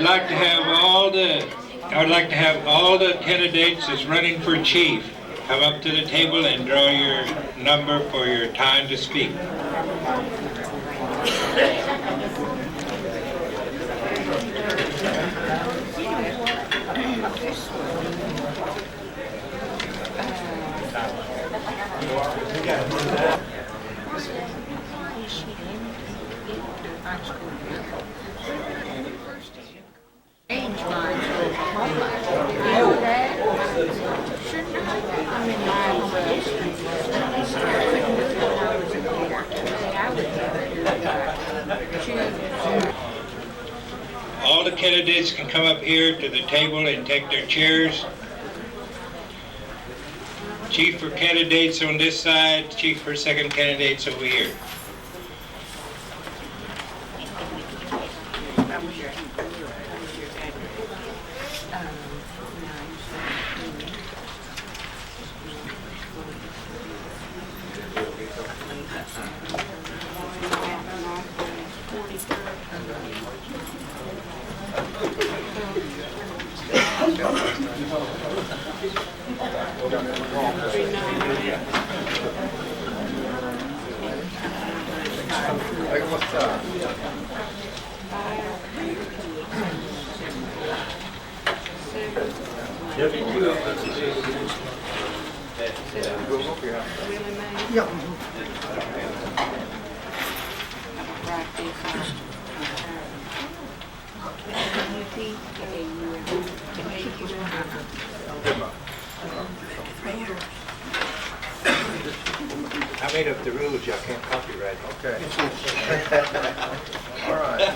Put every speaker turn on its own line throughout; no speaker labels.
would like to have all the candidates that's running for chief come up to the table and draw your number for your time to speak. All the candidates can come up here to the table and take their chairs. Chief for candidates on this side, chief for second candidates over here.
I made up the rules, y'all can't copyright it.
Okay. All right.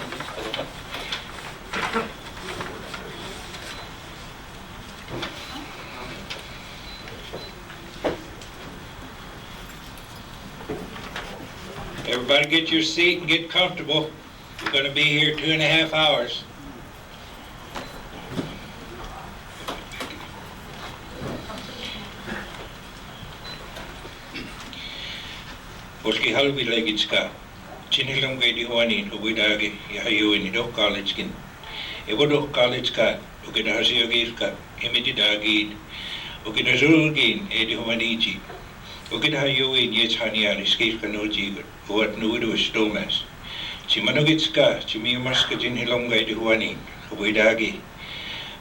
Everybody get your seat and get comfortable. You're going to be here 2.5 hours. Oski halvi legitska. Chinilam gaidi huani ubidagi yahayu in do college kin. Evodo college ka ukida hasiogis imiti dagid ukida zulgin edi huanichi. Ukida hayu in yechania skis kanoji what nudu stomas. Chimanogitska chimimaska jinhilam gaidi huani ubidagi.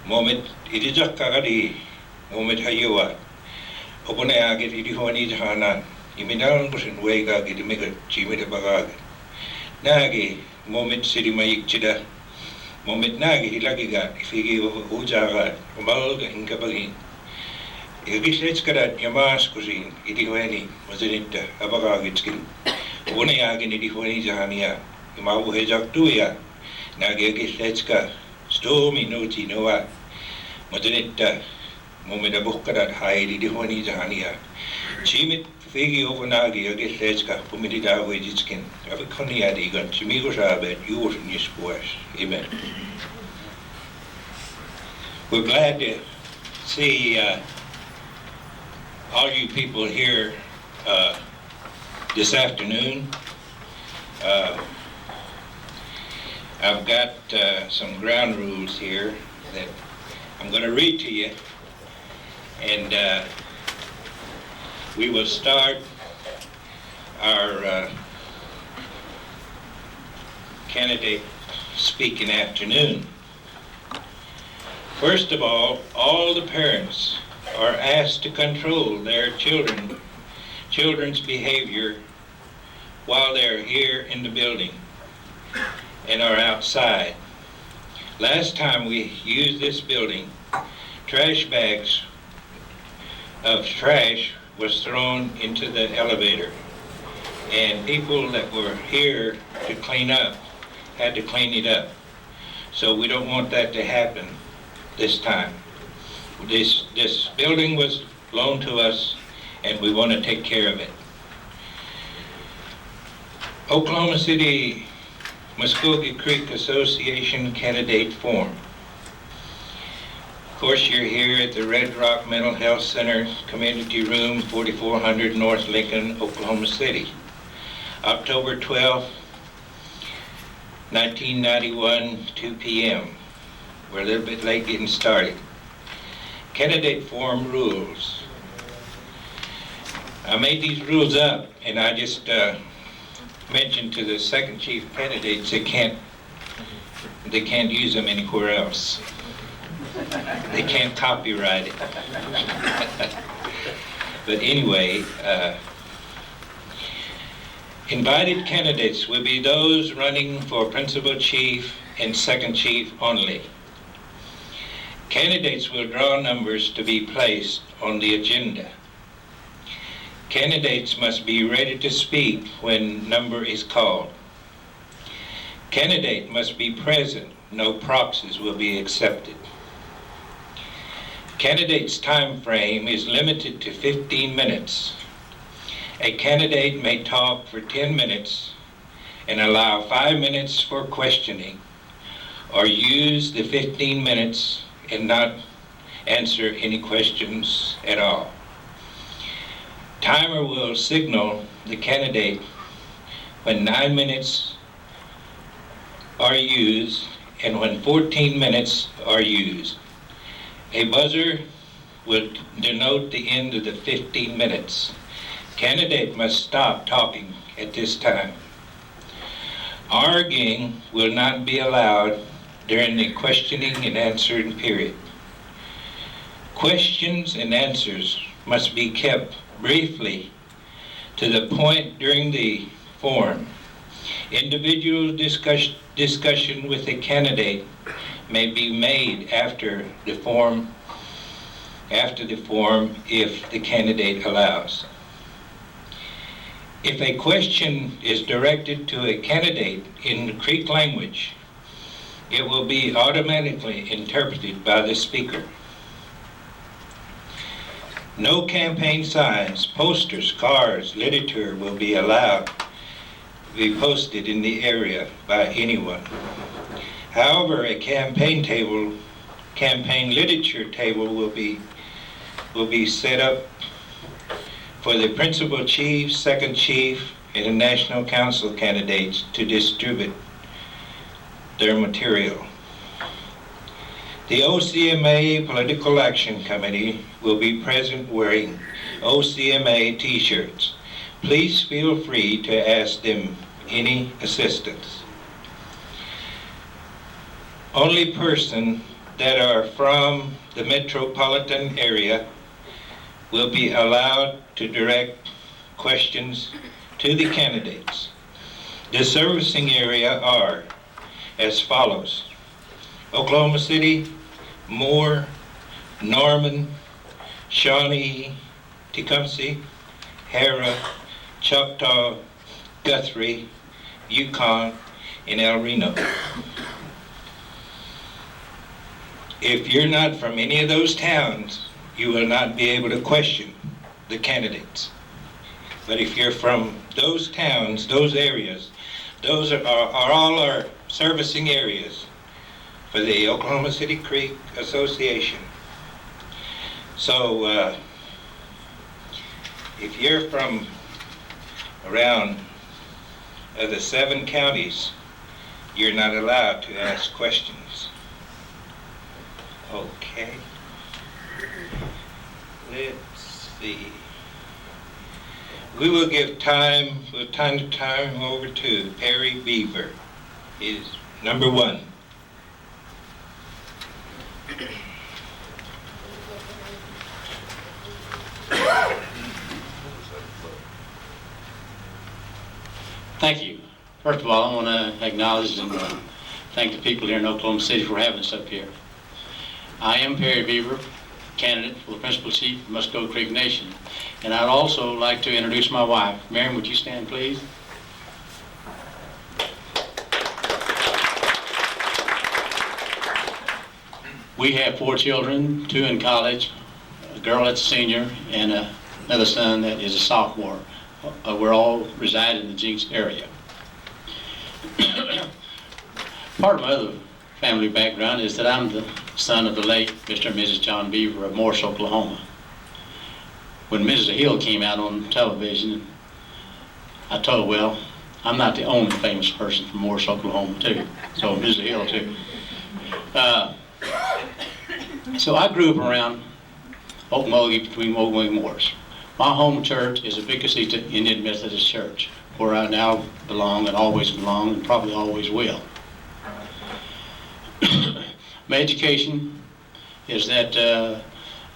Moment idijak kagadi moment hayua. Oponayagit idi huani jahanan. Iminalan ko sin wega gidi mega chimida bagag. Nagi moment sidi mayik chida. Moment nagi hilagi ga ifigi ujaga umal ga hinga bagin. Igis kadat yamas kusin idi hoeni mazinita abagag skin. Una yagi idi hoeni jahania. Imabu hejak tuya. Nagi igis ka stomi noti noa. Mazinita moment abukadat hai idi hoeni jahania. Chimit Figi overnagi agis letska pumitida wejitskin. Avikoni adigan chimigos abet yours in this voice. Amen. We're glad to see all you people here this afternoon. I've got some ground rules here that I'm going to read to you, and we will start our candidate speaking afternoon. First of all the parents are asked to control their children's behavior while they're here in the building and are outside. Last time we used this building, trash bags of trash was thrown into the elevator, and people that were here to clean up had to clean it up. So we don't want that to happen this time. This building was loaned to us, and we want to take care of it. Oklahoma City Muskogee Creek Association candidate form. Of course, you're here at the Red Rock Mental Health Center, Community Room, 4400 North Lincoln, Oklahoma City. October 12, 1991, 2 p.m. We're a little bit late getting started. Candidate form rules. I made these rules up, and I just mentioned to the second chief candidates they can't use them anywhere else. They can't copyright it. But anyway, invited candidates will be those running for principal chief and second chief only. Candidates will draw numbers to be placed on the agenda. Candidates must be ready to speak when number is called. Candidate must be present. No proxies will be accepted. Candidate's time frame is limited to 15 minutes. A candidate may talk for 10 minutes and allow 5 minutes for questioning, or use the 15 minutes and not answer any questions at all. Timer will signal the candidate when 9 minutes are used and when 14 minutes are used. A buzzer will denote the end of the 15 minutes. Candidate must stop talking at this time. Arguing will not be allowed during the questioning and answering period. Questions and answers must be kept briefly to the point during the forum. Individual discussion with the candidate may be made after the forum if the candidate allows. If a question is directed to a candidate in Creek language, it will be automatically interpreted by the speaker. No campaign signs, posters, cards, literature will be allowed to be posted in the area by anyone. However, a campaign literature table will be set up for the principal chief, second chief, and the national council candidates to distribute their material. The OCMA Political Action Committee will be present wearing OCMA t-shirts. Please feel free to ask them any assistance. Only persons that are from the metropolitan area will be allowed to direct questions to the candidates. The servicing area are as follows: Oklahoma City, Moore, Norman, Shawnee, Tecumseh, Harrah, Choctaw, Guthrie, Yukon, and El Reno. If you're not from any of those towns, you will not be able to question the candidates. But if you're from those towns, those areas, those are all our servicing areas for the Oklahoma City Creek Association. So if you're from around the 7 counties, you're not allowed to ask questions. Okay. Let's see. We will give time over to Perry Beaver. Is number 1.
Thank you. First of all, I want to acknowledge and thank the people here in Oklahoma City for having us up here. I am Perry Beaver, candidate for the principal chief of Musco Creek Nation, and I'd also like to introduce my wife. Miriam, would you stand, please? We have 4 children, 2 in college, a girl that's a senior, and another son that is a sophomore. We're all reside in the Jinx area. Part of my other family background is that I'm the son of the late Mr. and Mrs. John Beaver of Morris, Oklahoma. When Mrs. Hill came out on television, I told her, well, I'm not the only famous person from Morris, Oklahoma, too. So Mrs. Hill, too. So I grew up around Okmulgee, between Okmulgee and Morris. My home church is a Big Casita Indian Methodist Church, where I now belong and always belong and probably always will. My education is that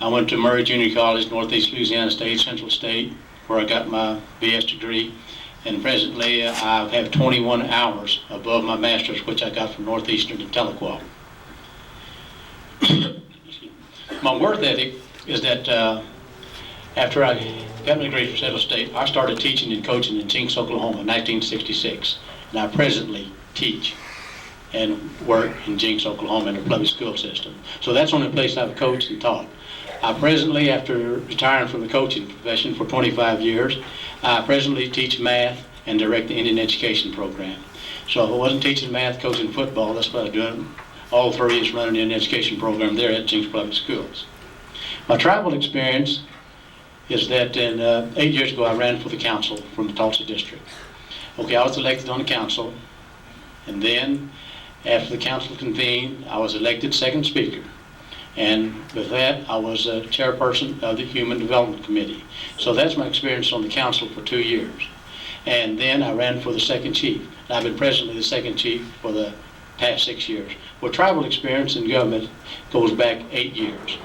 I went to Murray Junior College, Northeast Louisiana State, Central State, where I got my BS degree. And presently I have 21 hours above my master's, which I got from Northeastern and Tahlequah. My work ethic is that after I got my degree from Central State, I started teaching and coaching in Jinx, Oklahoma in 1966. And I presently teach and work in Jinx, Oklahoma in the public school system. So that's the only place I've coached and taught. I presently, after retiring from the coaching profession for 25 years, I presently teach math and direct the Indian education program. So if I wasn't teaching math, coaching football, that's what I'm doing. All three is running an education program there at Jinx Public Schools. My travel experience is that 8 years ago I ran for the council from the Tulsa district. Okay, I was elected on the council, and then after the council convened, I was elected second speaker. And with that, I was a chairperson of the Human Development Committee. So that's my experience on the council for 2 years. And then I ran for the second chief. And I've been presently the second chief for the past 6 years. Well, tribal experience in government goes back 8 years.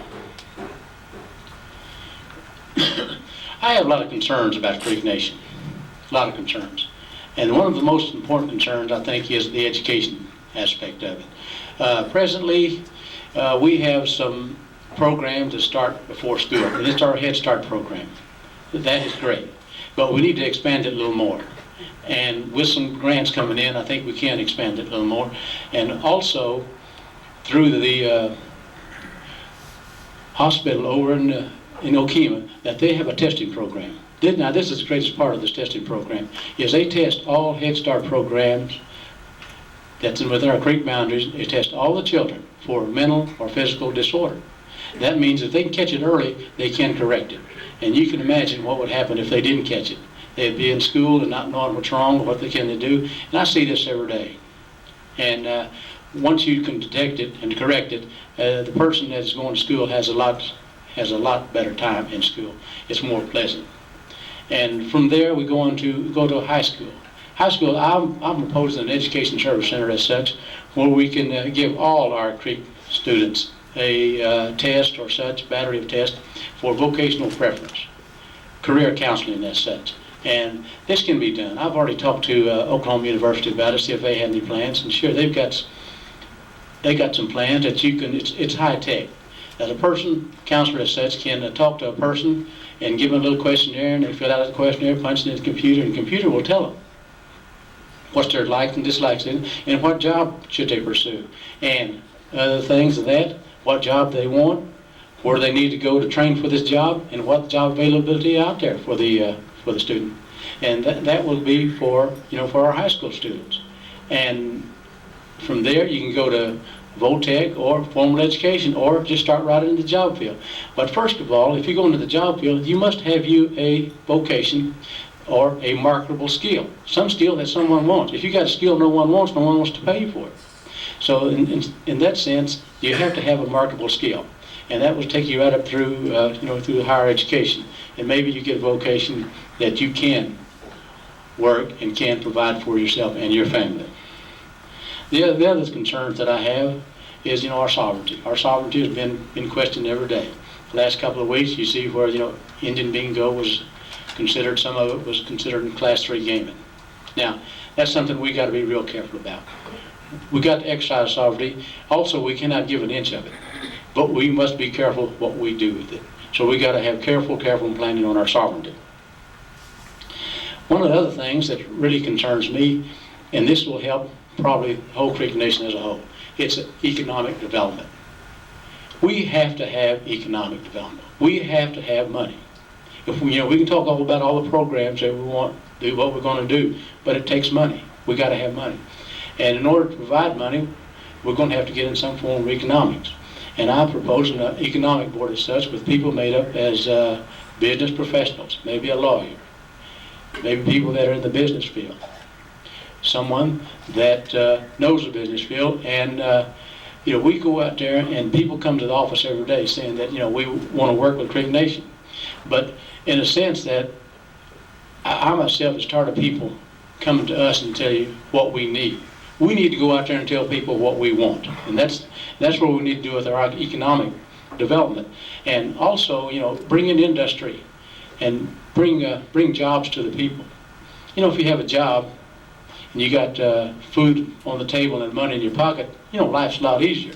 I have a lot of concerns about Creek Nation, a lot of concerns. And one of the most important concerns, I think, is the education aspect of it. Presently, we have some programs that start before school, and it's our Head Start program. That is great, but we need to expand it a little more. And with some grants coming in, I think we can expand it a little more. And also, through the hospital over in Okemah, that they have a testing program. Now, this is the greatest part of this testing program, is they test all Head Start programs that's within our creek boundaries. They test all the children for mental or physical disorder. That means if they can catch it early, they can correct it. And you can imagine what would happen if they didn't catch it. They'd be in school and not knowing what's wrong or what they can do. And I see this every day. And once you can detect it and correct it, the person that's going to school has a lot better time in school. It's more pleasant. And from there we go to high school. High school, I'm proposing an education service center as such, where we can give all our Creek students a test or such, battery of tests for vocational preference, career counseling as such. And this can be done. I've already talked to Oklahoma University about it, see if they have any plans, and sure, they got some plans that you can, it's high tech. That a person, counselor as such, can talk to a person and give them a little questionnaire, and they fill out the questionnaire, punch it in the computer, and the computer will tell them what's their likes and dislikes in, and what job should they pursue, and other things of that, what job they want, where they need to go to train for this job, and what job availability out there for the student. And that will be for our high school students. And from there you can go to VOTEC or formal education, or just start right in the job field. But first of all, if you go into the job field, you must have a vocation or a marketable skill, some skill that someone wants. If you got a skill no one wants to pay you for it. So in that sense, you have to have a marketable skill, and that will take you right up through through higher education. And maybe you get a vocation that you can work and can provide for yourself and your family. The other concerns that I have is our sovereignty. Our sovereignty has been questioned every day. The last couple of weeks, you see where Indian bingo was considered, some of it was considered in Class 3 gaming. Now, that's something we got to be real careful about. We got to exercise sovereignty. Also, we cannot give an inch of it, but we must be careful what we do with it. So we got to have careful planning on our sovereignty. One of the other things that really concerns me, and this will help probably the whole Creek Nation as a whole, it's economic development. We have to have economic development. We have to have money. If we can talk all about all the programs that we want, do what we're going to do, but it takes money. We got to have money. And in order to provide money, we're going to have to get in some form of economics. And I'm proposing an economic board as such, with people made up as business professionals, maybe a lawyer, maybe people that are in the business field, someone that knows the business field and we go out there and people come to the office every day saying that, we want to work with Creek Nation. But in a sense that I myself is tired of people coming to us and tell you what we need. We need to go out there and tell people what we want. And that's what we need to do with our economic development. And also, bring in industry and bring jobs to the people. If you have a job and you got food on the table and money in your pocket, life's a lot easier.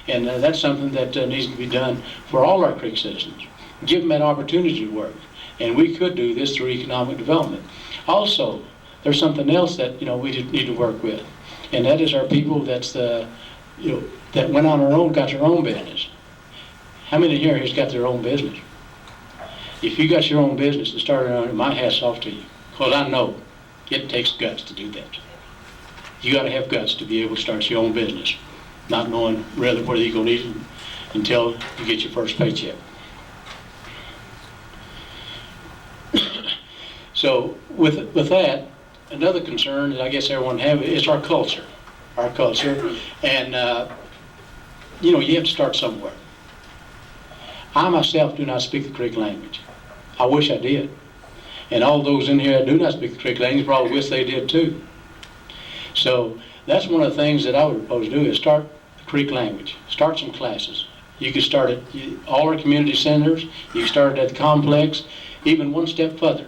And that's something that needs to be done for all our Creek citizens. Give them that opportunity to work. And we could do this through economic development. Also, there's something else that we need to work with, and that is our people that went on their own, got their own business. How many here has got their own business? If you got your own business and started on it, my hat's off to you, because I know it takes guts to do that. You got to have guts to be able to start your own business, not knowing whether you're going to need it until you get your first paycheck. So with that, another concern that I guess everyone have is our culture. Our culture, and you have to start somewhere. I myself do not speak the Creek language. I wish I did. And all those in here that do not speak the Creek language probably wish they did too. So that's one of the things that I would propose to do is start the Creek language. Start some classes. You can start at all our community centers. You can start it at the complex. Even one step further,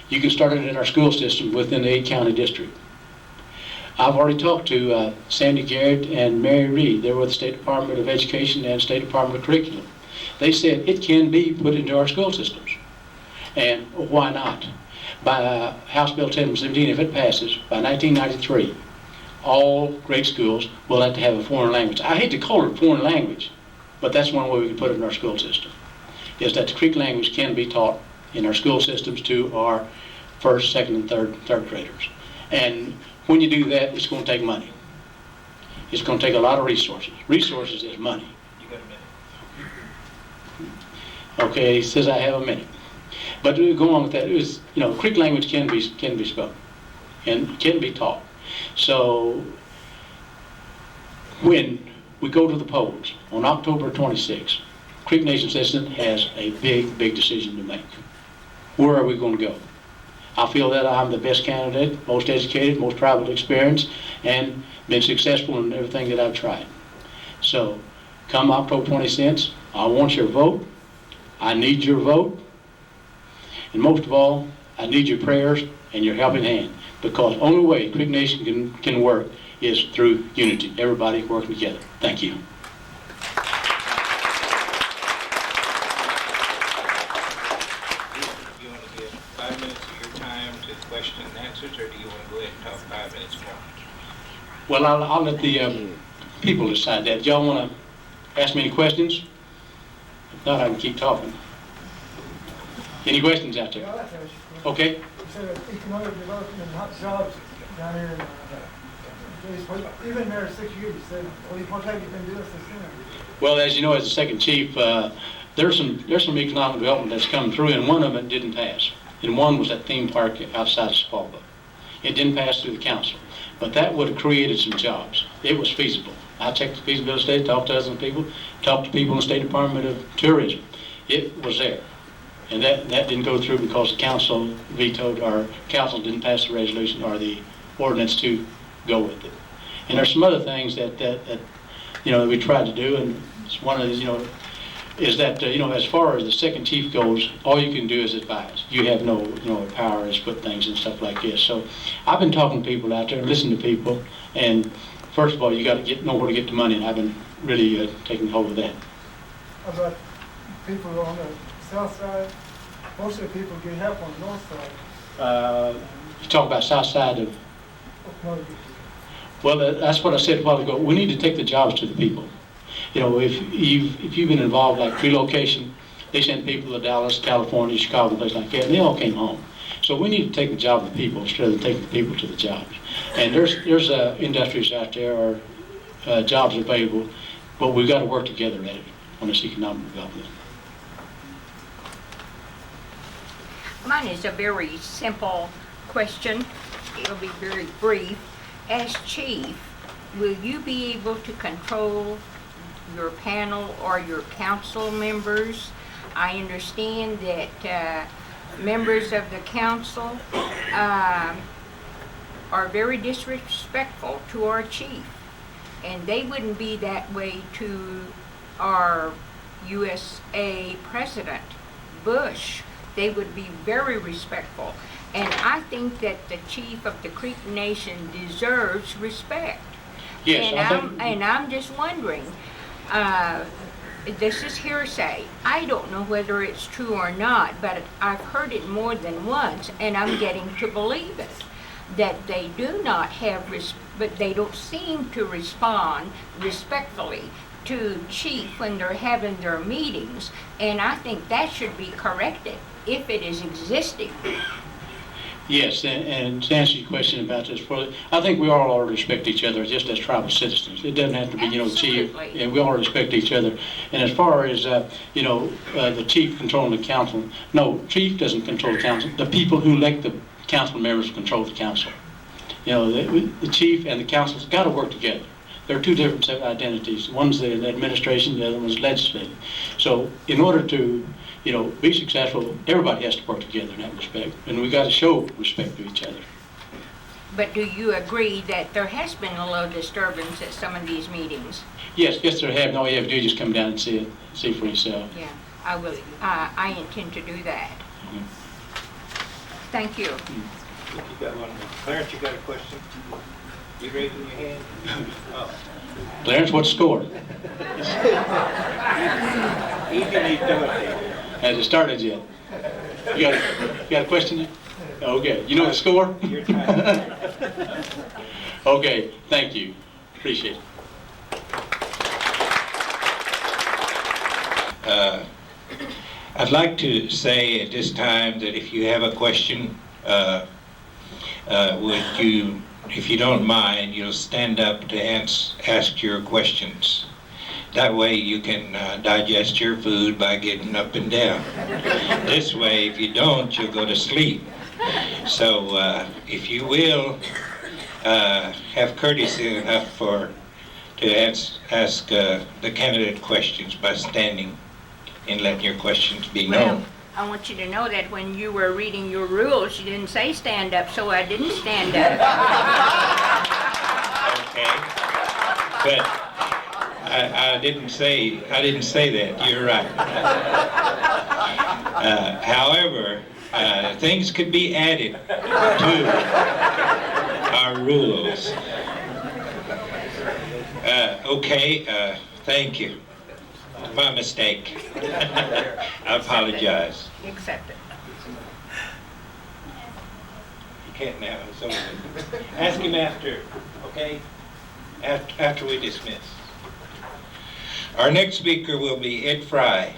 you can start it in our school system within the 8-county district. I've already talked to Sandy Garrett and Mary Reed. They're with the State Department of Education and State Department of Curriculum. They said it can be put into our school systems. And why not? By House Bill 1017, if it passes, by 1993, all grade schools will have to have a foreign language. I hate to call it a foreign language, but that's one way we can put it in our school system, is that the Creek language can be taught in our school systems to our first, second, and third graders. And when you do that, it's going to take money. It's going to take a lot of resources. Resources is money.
You got a minute.
Okay, he says I have a minute. But to go on with that, is Creek language can be spoken and can be taught. So when we go to the polls on October 26th, Creek Nation Citizen has a big decision to make. Where are we going to go? I feel that I'm the best candidate, most educated, most tribal experienced, and been successful in everything that I've tried. So come October 26th, I want your vote. I need your vote. And most of all, I need your prayers and your helping hand, because the only way Creek Nation can work is through unity, everybody working together. Thank you.
You want to give 5 minutes of your time to question and answers, or do you want to go ahead and talk 5 minutes more?
Well, I'll let the people decide that. Y'all want to ask me any questions? If not, I can keep talking. Any questions out there?
Yeah, I'd like to ask you a question.
Okay.
You said economic development and hot jobs down here in you've been there 6 years. You said, well, what have you been doing since then?
Well, as you know, as the second chief, there's some economic development that's come through, and one of it didn't pass. And one was that theme park outside of Spalva. It didn't pass through the council, but that would have created some jobs. It was feasible. I checked the feasibility study, talked to other people, talked to people in the State Department of Tourism. It was there. And that didn't go through because the council vetoed, or council didn't pass the resolution or the ordinance to go with it. And there's some other things that we tried to do, and it's one of these, is that as far as the second chief goes, all you can do is advise. You have no power to put things and stuff like this. So I've been talking to people out there, listening to people, and first of all, you got to know where to get the money, and I've been really taking hold of that.
How about people on the south side? Most of the people get help on the north side.
You talk about south side of.
No,
Well, that's what I said a while ago. We need to take the jobs to the people. If you've been involved, like relocation, they sent people to Dallas, California, Chicago, places like that, and they all came home. So we need to take the job to the people instead of taking the people to the jobs. And there's industries out there, or jobs available, but we've got to work together at it on this economic development.
Mine is a very simple question. It'll be very brief. As chief, will you be able to control your panel or your council members? I understand that members of the council are very disrespectful to our chief, and they wouldn't be that way to our USA President Bush. They would be very respectful, and I think that the chief of the Creek Nation deserves respect.
Yes,
And I'm just wondering, this is hearsay. I don't know whether it's true or not, but I've heard it more than once, and I'm getting to believe it. That they do not have, but they don't seem to respond respectfully to chief when they're having their meetings, and I think that should be corrected if it is existing.
Yes, and to answer your question about this, I think we all ought to respect each other just as tribal citizens. It doesn't have to be, chief,
Absolutely.
and we all respect each other. And as far as, the chief controlling the council, no, chief doesn't control the council. The people who elect the council members control the council. The chief and the council's got to work together. There are two different set of identities. One's the administration, the other one's legislative. So in order to be successful, everybody has to work together in that respect, and we got to show respect to each other.
But do you agree that there has been a little disturbance at some of these meetings?
Yes, there have. And all you have to do is just come down and see for yourself.
Yeah, I will. I intend to do that.
Mhm.
Thank you.
You got one more. Clarence, you got a question? You raising your hand? Oh.
Clarence, what's the score?
Easily do it.
Has it started yet? You got a question? Okay. You know the score?
Your time.
Okay. Thank you. Appreciate it.
I'd like to say at this time that if you have a question, would you, if you don't mind, you'll stand up to ask your questions. That way you can digest your food by getting up and down. This way, if you don't, you'll go to sleep. So if you will, have courtesy enough to ask the candidate questions by standing and letting your questions be known.
Well, I want you to know that when you were reading your rules, you didn't say stand up, so I didn't stand up.
Okay. But I didn't say that. You're right. However, things could be added to our rules. Okay. Thank you. My mistake. I apologize.
Accept it.
You can't now. It's over. Ask him after, okay? After we dismiss. Our next speaker will be Ed Fry.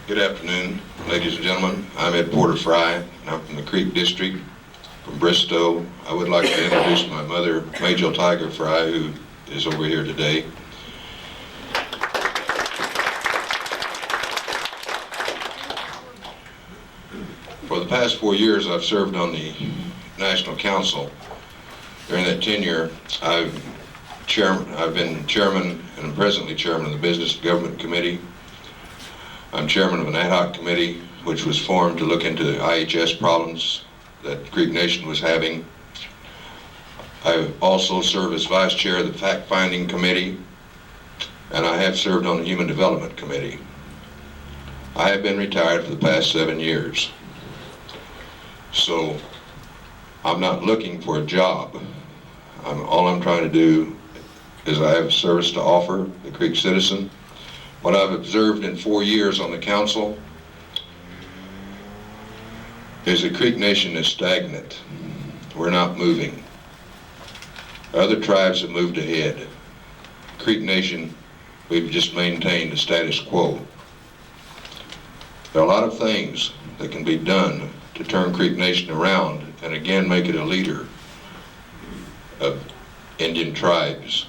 Good afternoon, ladies and gentlemen. I'm Ed Porter Fry, and I'm from the Creek District, from Bristow. I would like to introduce my mother, Major Tiger Fry, who is over here today. For the past 4 years, I've served on the National Council. During that tenure, I've been chairman and I'm presently chairman of the Business and Government Committee. I'm chairman of an ad hoc committee which was formed to look into the IHS problems that Creek Nation was having. I also serve as vice chair of the fact-finding committee, and I have served on the Human Development Committee. I have been retired for the past 7 years. So I'm not looking for a job. All I'm trying to do is I have a service to offer the Creek citizen. What I've observed in 4 years on the council is the Creek Nation is stagnant. We're not moving. Other tribes have moved ahead. Creek Nation, we've just maintained the status quo. There are a lot of things that can be done to turn Creek Nation around and again make it a leader of Indian tribes.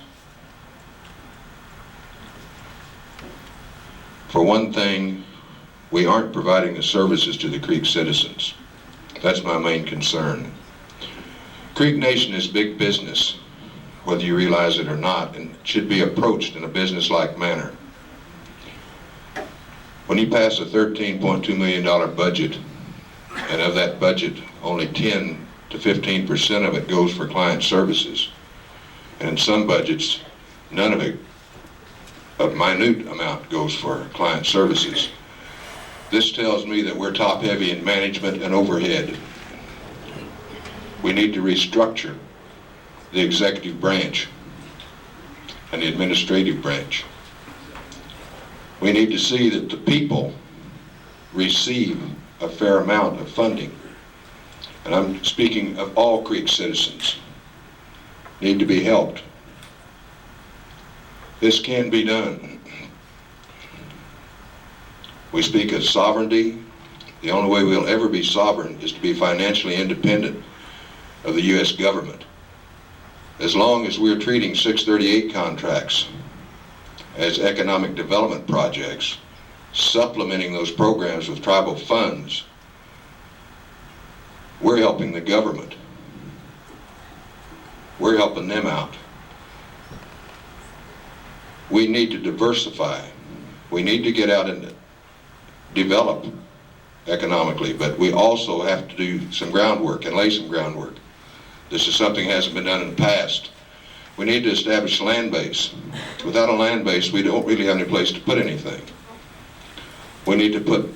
For one thing, we aren't providing the services to the Creek citizens. That's my main concern. Creek Nation is big business, whether you realize it or not, and should be approached in a business-like manner. When you pass a $13.2 million budget, and of that budget, only 10 to 15% of it goes for client services, and in some budgets, none of it, a minute amount, goes for client services. This tells me that we're top-heavy in management and overhead. We need to restructure the executive branch and the administrative branch. We need to see that the people receive a fair amount of funding. And I'm speaking of all Creek citizens, need to be helped. This can be done. We speak of sovereignty. The only way we'll ever be sovereign is to be financially independent of the U.S. government. As long as we're treating 638 contracts as economic development projects, supplementing those programs with tribal funds, we're helping the government. We're helping them out. We need to diversify. We need to get out and develop economically, but we also have to do some groundwork and lay some groundwork. This is something that hasn't been done in the past. We need to establish a land base. Without a land base, we don't really have any place to put anything. We need to put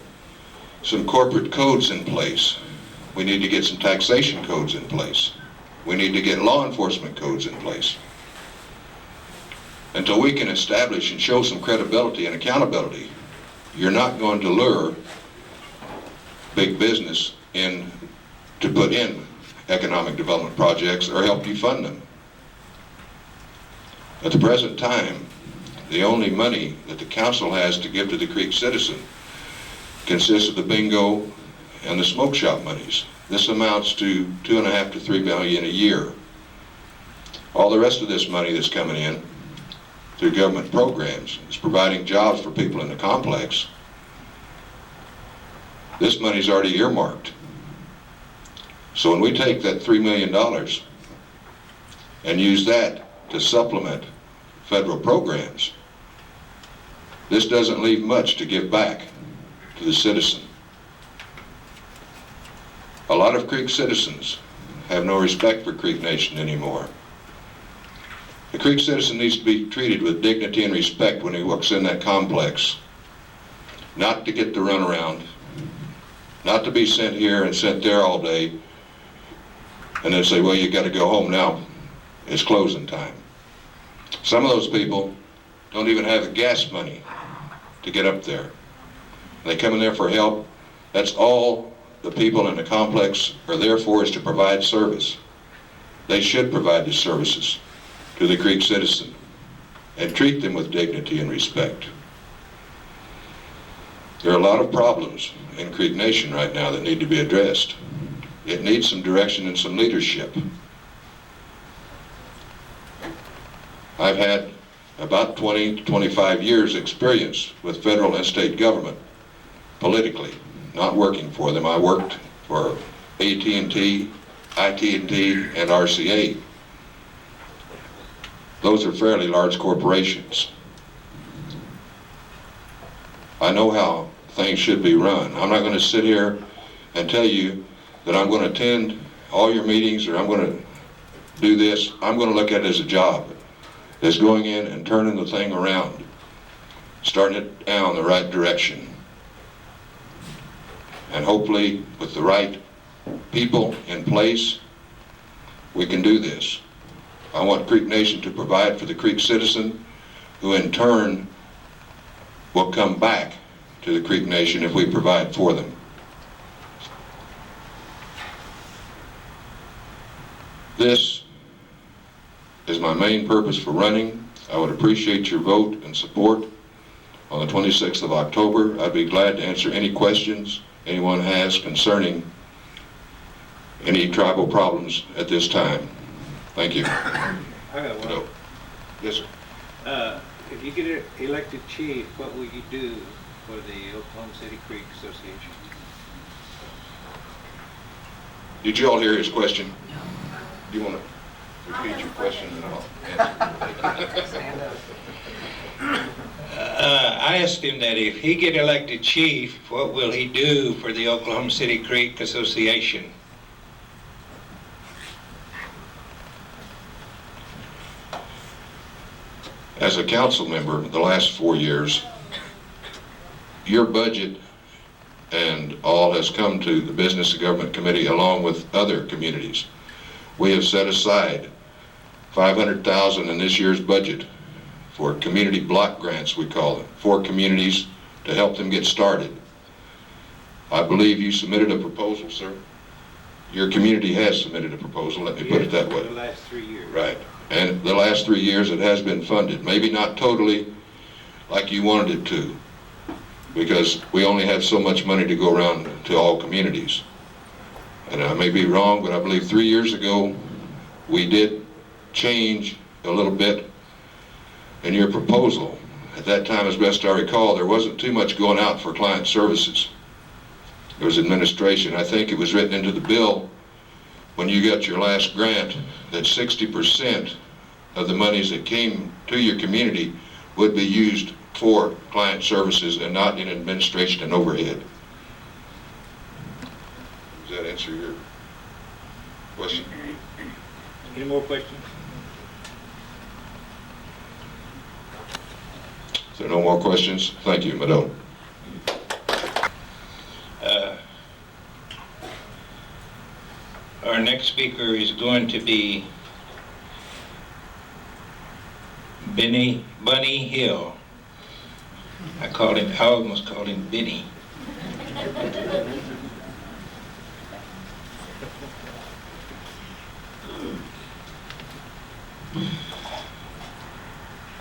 some corporate codes in place. We need to get some taxation codes in place. We need to get law enforcement codes in place. Until we can establish and show some credibility and accountability, you're not going to lure big business in to put in economic development projects or help you fund them. At the present time, the only money that the council has to give to the Creek citizen consists of the bingo and the smoke shop monies. This amounts to $2.5 to $3 million a year. All the rest of this money that's coming in through government programs is providing jobs for people in the complex. This money's already earmarked. So when we take that $3 million and use that to supplement federal programs, this doesn't leave much to give back to the citizen. A lot of Creek citizens have no respect for Creek Nation anymore. The Creek citizen needs to be treated with dignity and respect when he walks in that complex. Not to get the runaround, not to be sent here and sent there all day, and then say, well, you got to go home now. It's closing time. Some of those people don't even have the gas money to get up there. They come in there for help. That's all the people in the complex are there for, is to provide service. They should provide the services to the Creek citizen and treat them with dignity and respect. There are a lot of problems in Creek Nation right now that need to be addressed. It needs some direction and some leadership. I've had about 20 to 25 years experience with federal and state government politically, not working for them. I worked for AT&T, IT&T, and RCA. Those are fairly large corporations. I know how things should be run. I'm not going to sit here and tell you that I'm going to attend all your meetings or I'm going to do this. I'm going to look at it as a job. It's going in and turning the thing around, starting it down the right direction. And hopefully, with the right people in place, we can do this. I want Creek Nation to provide for the Creek citizen, who in turn will come back to the Creek Nation if we provide for them. This is my main purpose for running. I would appreciate your vote and support on the 26th of October. I'd be glad to answer any questions anyone has concerning any tribal problems at this time. Thank you.
I got one.
Yes, sir.
If you get elected chief, what will you do for the Oklahoma City Creek Association.
Did you all hear his question? Do you want to repeat your question and I'll answer?
I asked him that if he get elected chief, what will he do for the Oklahoma City Creek Association?
As a council member, the last 4 years, your budget and all has come to the Business and Government Committee along with other communities. We have set aside $500,000 in this year's budget for community block grants, we call it, for communities to help them get started. I believe you submitted a proposal, sir. Your community has submitted a proposal, let me put it that way.
For the last 3 years.
Right. And the last 3 years it has been funded. Maybe not totally like you wanted it to, because we only have so much money to go around to all communities. And I may be wrong, but I believe 3 years ago we did change a little bit in your proposal. At that time, as best I recall, there wasn't too much going out for client services. There was administration. I think it was written into the bill when you got your last grant that 60% of the monies that came to your community would be used for client services and not in administration and overhead. Does that answer your question?
Any more questions?
If there are no more questions, thank you, Madone.
Our next speaker is going to be Bunny Hill. I almost called him Benny.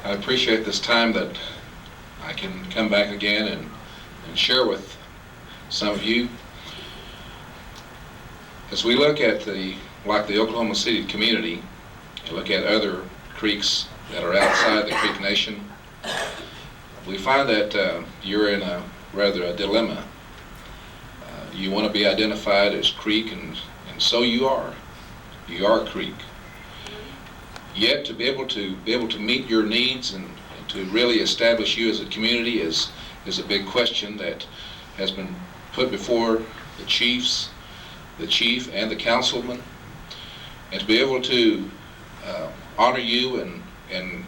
I appreciate this time that I can come back again and share with some of you. As we look at the Oklahoma City community and look at other creeks that are outside the Creek Nation, we find that you're in a dilemma. You want to be identified as creek, and so you are. You are creek. Yet to be able to meet your needs and to really establish you as a community is a big question that has been put before the chief and the councilman, and to be able to honor you and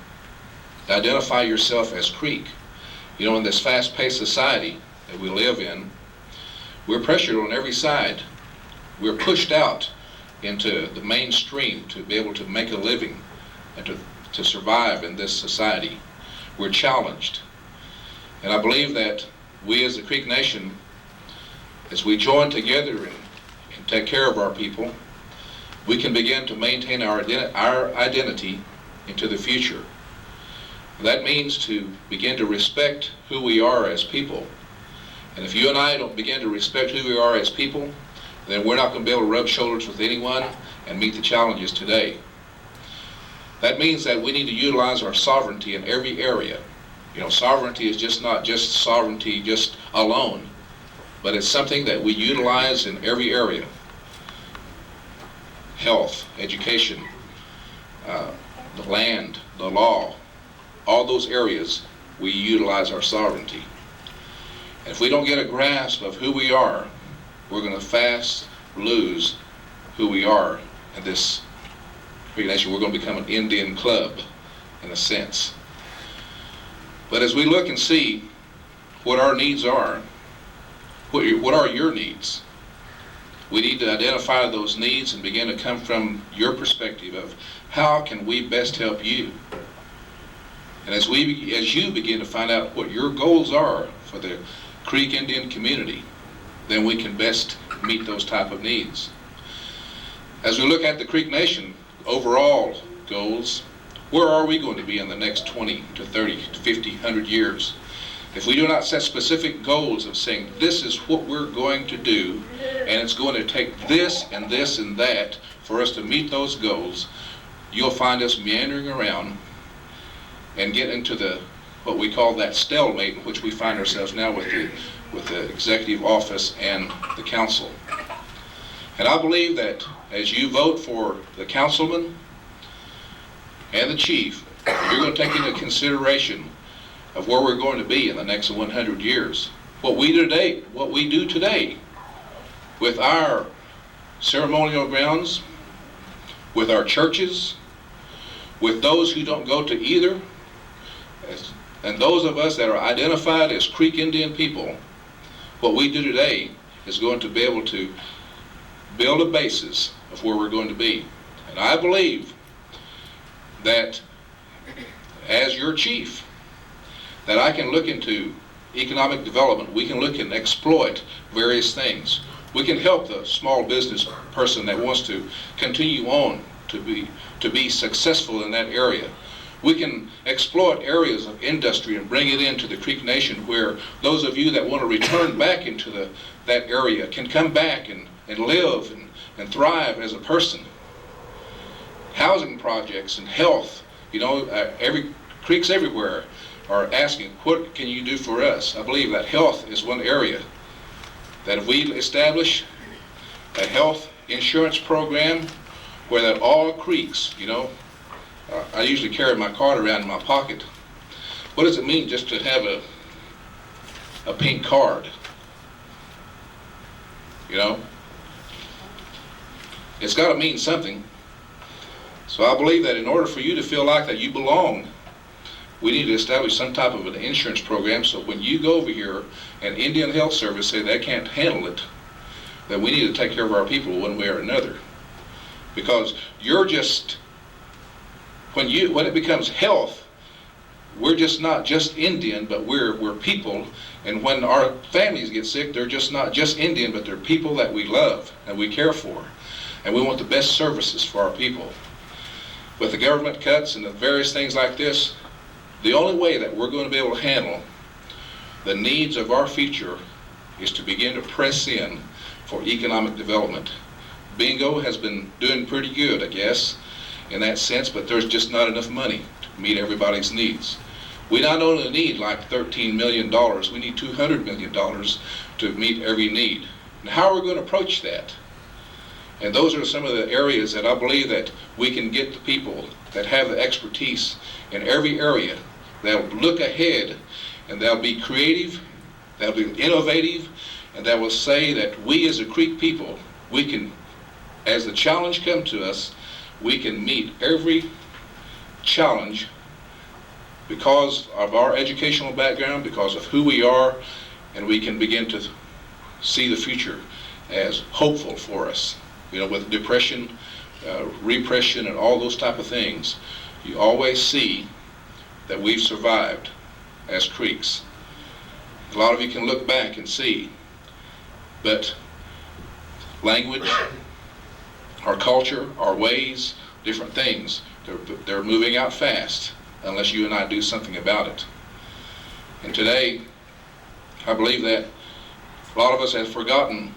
identify yourself as creek. You know, in this fast-paced society that we live in, we're pressured on every side. We're pushed out into the mainstream to be able to make a living and to survive in this society. We're challenged. And I believe that we as the Creek Nation, as we join together and take care of our people, we can begin to maintain our identity into the future. That means to begin to respect who we are as people. And if you and I don't begin to respect who we are as people, then we're not going to be able to rub shoulders with anyone and meet the challenges today. That means that we need to utilize our sovereignty in every area. You know, sovereignty is not just sovereignty just alone, but it's something that we utilize in every area. Health, education, the land, the law, all those areas we utilize our sovereignty. And if we don't get a grasp of who we are, we're going to fast lose who we are in this Creek Nation. We're going to become an Indian club in a sense. But as we look and see what our needs are, what are your needs? We need to identify those needs and begin to come from your perspective of how can we best help you. And as you begin to find out what your goals are for the Creek Indian community, then we can best meet those type of needs. As we look at the Creek Nation overall goals, where are we going to be in the next 20 to 30 to 50, 100 years? If we do not set specific goals of saying this is what we're going to do, and it's going to take this and this and that for us to meet those goals, you'll find us meandering around and get into what we call that stalemate in which we find ourselves now with the executive office and the council. And I believe that as you vote for the councilman and the chief, you're going to take into consideration of where we're going to be in the next 100 years. What we do today with our ceremonial grounds, with our churches, with those who don't go to either, and those of us that are identified as Creek Indian people, what we do today is going to be able to build a basis of where we're going to be. And I believe that as your chief, that I can look into economic development. We can look and exploit various things. We can help the small business person that wants to continue on to be successful in that area. We can exploit areas of industry and bring it into the Creek Nation, where those of you that want to return back into that area can come back and live and thrive as a person. Housing projects and health, creeks everywhere are asking, what can you do for us? I believe that health is one area that if we establish a health insurance program where that all creeks, I usually carry my card around in my pocket. What does it mean just to have a pink card? It's got to mean something. So I believe that in order for you to feel like that you belong, we need to establish some type of an insurance program, so when you go over here and Indian Health Service say they can't handle it, then we need to take care of our people one way or another. Because when it becomes health, we're just not just Indian, but we're people. And when our families get sick, they're just not just Indian, but they're people that we love and we care for. And we want the best services for our people. With the government cuts and the various things like this, the only way that we're going to be able to handle the needs of our future is to begin to press in for economic development. Bingo has been doing pretty good, I guess, in that sense, but there's just not enough money to meet everybody's needs. We not only need like $13 million, we need $200 million to meet every need. And how are we going to approach that? And those are some of the areas that I believe that we can get the people that have the expertise in every area. They'll look ahead and they'll be creative, they'll be innovative, and they will say that we as a Creek people, we can, as the challenge comes to us, we can meet every challenge because of our educational background, because of who we are, and we can begin to see the future as hopeful for us. With depression, repression, and all those type of things, you always see that we've survived as Creeks. A lot of you can look back and see, but language, our culture, our ways, different things, they're moving out fast unless you and I do something about it. And today, I believe that a lot of us have forgotten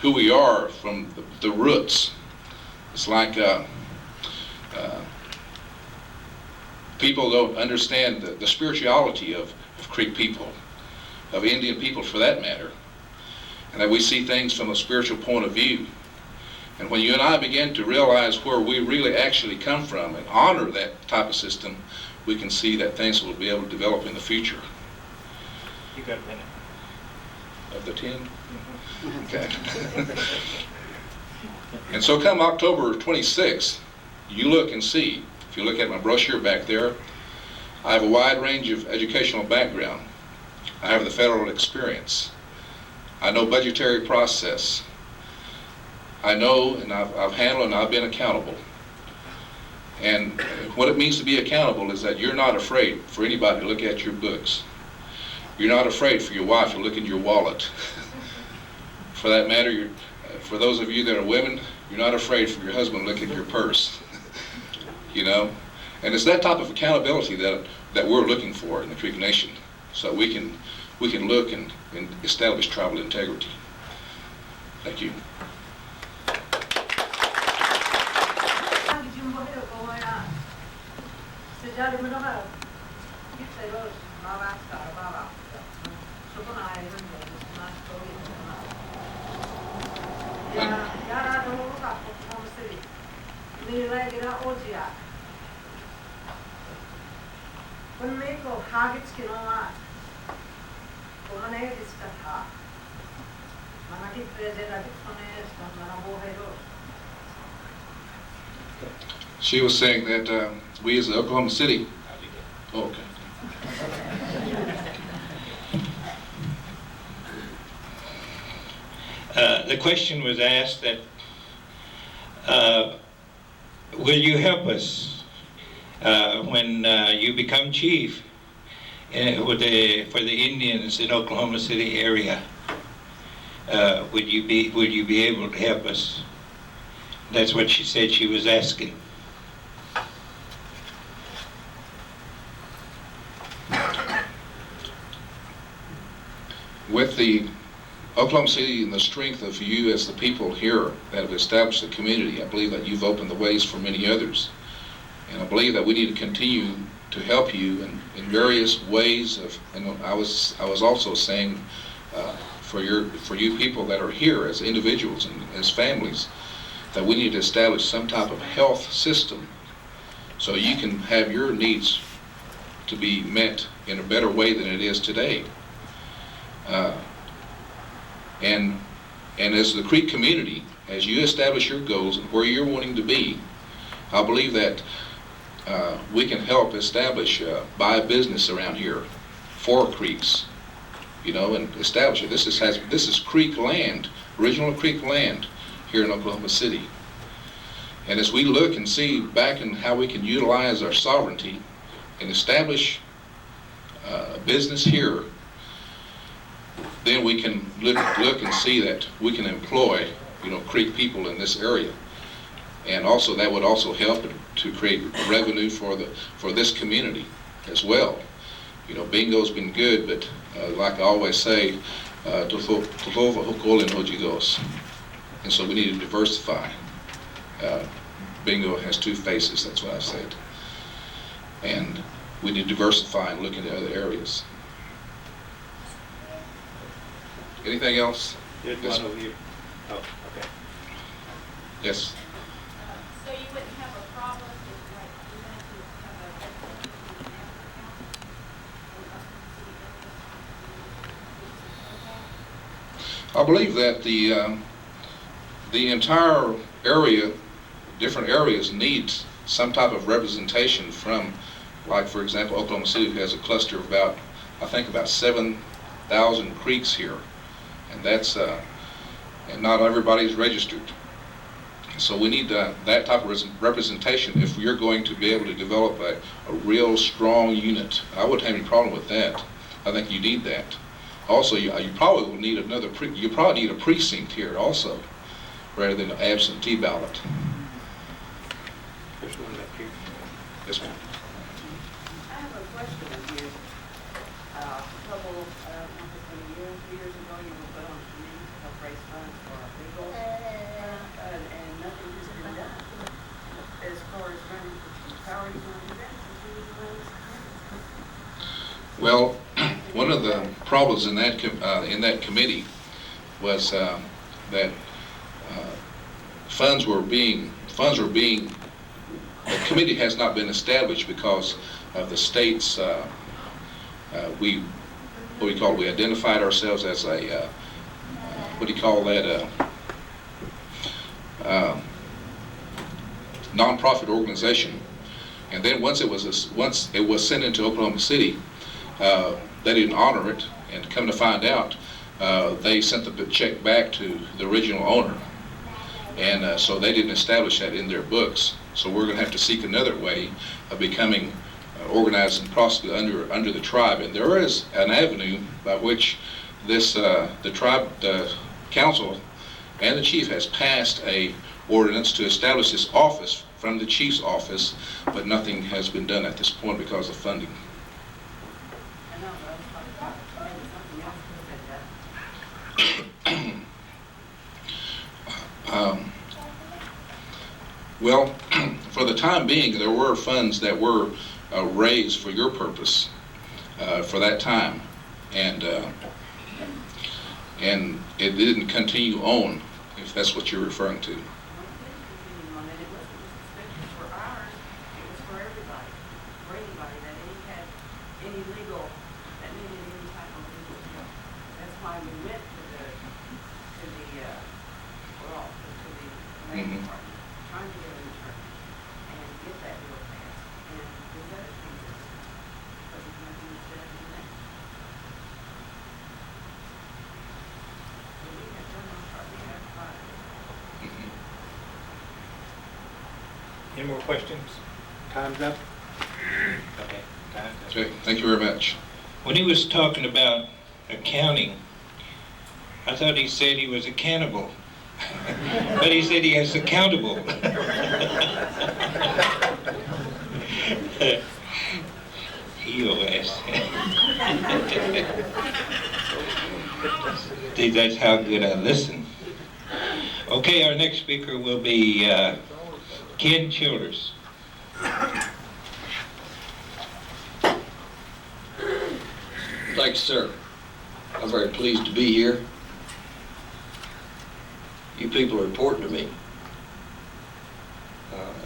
who we are from the roots. It's like people don't understand the spirituality of Creek people, of Indian people for that matter, and that we see things from a spiritual point of view. And when you and I begin to realize where we really actually come from and honor that type of system, we can see that things will be able to develop in the future.
You got a minute.
Of the 10? Okay. And so come October 26th, you look and see, if you look at my brochure back there, I have a wide range of educational background. I have the federal experience. I know budgetary process. I know, and I've handled and I've been accountable. And what it means to be accountable is that you're not afraid for anybody to look at your books. You're not afraid for your wife to look in your wallet. For that matter, for those of you that are women, you're not afraid for your husband to look at your purse. And it's that type of accountability that we're looking for in the Creek Nation, so we can look and establish tribal integrity. Thank you.
Jadi mendengar, kita
She was saying that we as Oklahoma City. Oh, okay.
The question was asked that, will you help us when you become chief for the Indians in Oklahoma City area? Would you be able to help us? That's what she said she was asking.
With the Oklahoma City and the strength of you as the people here that have established the community, I believe that you've opened the ways for many others. And I believe that we need to continue to help you in various ways and I was also saying for you people that are here as individuals and as families, that we need to establish some type of health system so you can have your needs to be met in a better way than it is today. And as the Creek community, as you establish your goals and where you're wanting to be, I believe that we can help establish, buy a business around here for creeks, you know, and establish it. This is Creek land, original Creek land here in Oklahoma City. And as we look and see back in how we can utilize our sovereignty and establish a business here, then we can look and see that we can employ, you know, Creek people in this area. And also that would also help to create revenue for this community as well. You know, bingo's been good, but like I always say, and so we need to diversify. Bingo has two faces, that's what I said. And we need to diversify and look into other areas. Anything else?
There's
Yes.
one over here. Oh, okay.
Yes.
So you wouldn't have a problem if, like, you had to have a
I believe that the entire area, different areas, needs some type of representation from, like for example, Oklahoma City has a cluster of about, I think about 7,000 creeks here, and that's and not everybody's registered. So we need that type of representation if you're going to be able to develop a real strong unit. I wouldn't have any problem with that. I think you need that. Also, you probably will need you probably need a precinct here also, rather than an absentee ballot.
There's one up here.
Yes, ma'am.
I have a question of you. A couple, I don't know if it's been a year, 2 years ago, you were put on a committee to help raise funds for our legal, and nothing has been done. As far as running for chief, how are you going to do that since you was running this committee?
Well, one of the problems in that committee was that funds were being. The committee has not been established because of the state's. We identified ourselves as a nonprofit organization, and then once it was sent into Oklahoma City, they didn't honor it, and come to find out, they sent the check back to the original owner, and so they didn't establish that in their books. So we're going to have to seek another way of becoming organized and prosecuted under the tribe, and there is an avenue by which the tribe, the council, and the chief has passed a ordinance to establish this office from the chief's office, but nothing has been done at this point because of funding.
I know, but I was talking about maybe something else to say that.
Well, for the time being, there were funds that were raised for your purpose. for that time, and it didn't continue on, if that's what you're referring to.
It wasn't just for ours, it was for everybody, that any legal, that needed any type of legal help. That's why we went to the
Mhm.
department, trying to get an attorney and get that bill passed. And there's other things but there's nothing instead of doing that. So we have done our part, we have tried.
Mhm.
Any more questions? Time's up? Okay, time's up.
Okay, thank you very much.
When he was talking about accounting, I thought he said he was a cannibal. But he said he is accountable. EOS. See, that's how good I listen. Okay, our next speaker will be Ken Childers.
Thank you, sir. I'm very pleased to be here. You people are important to me.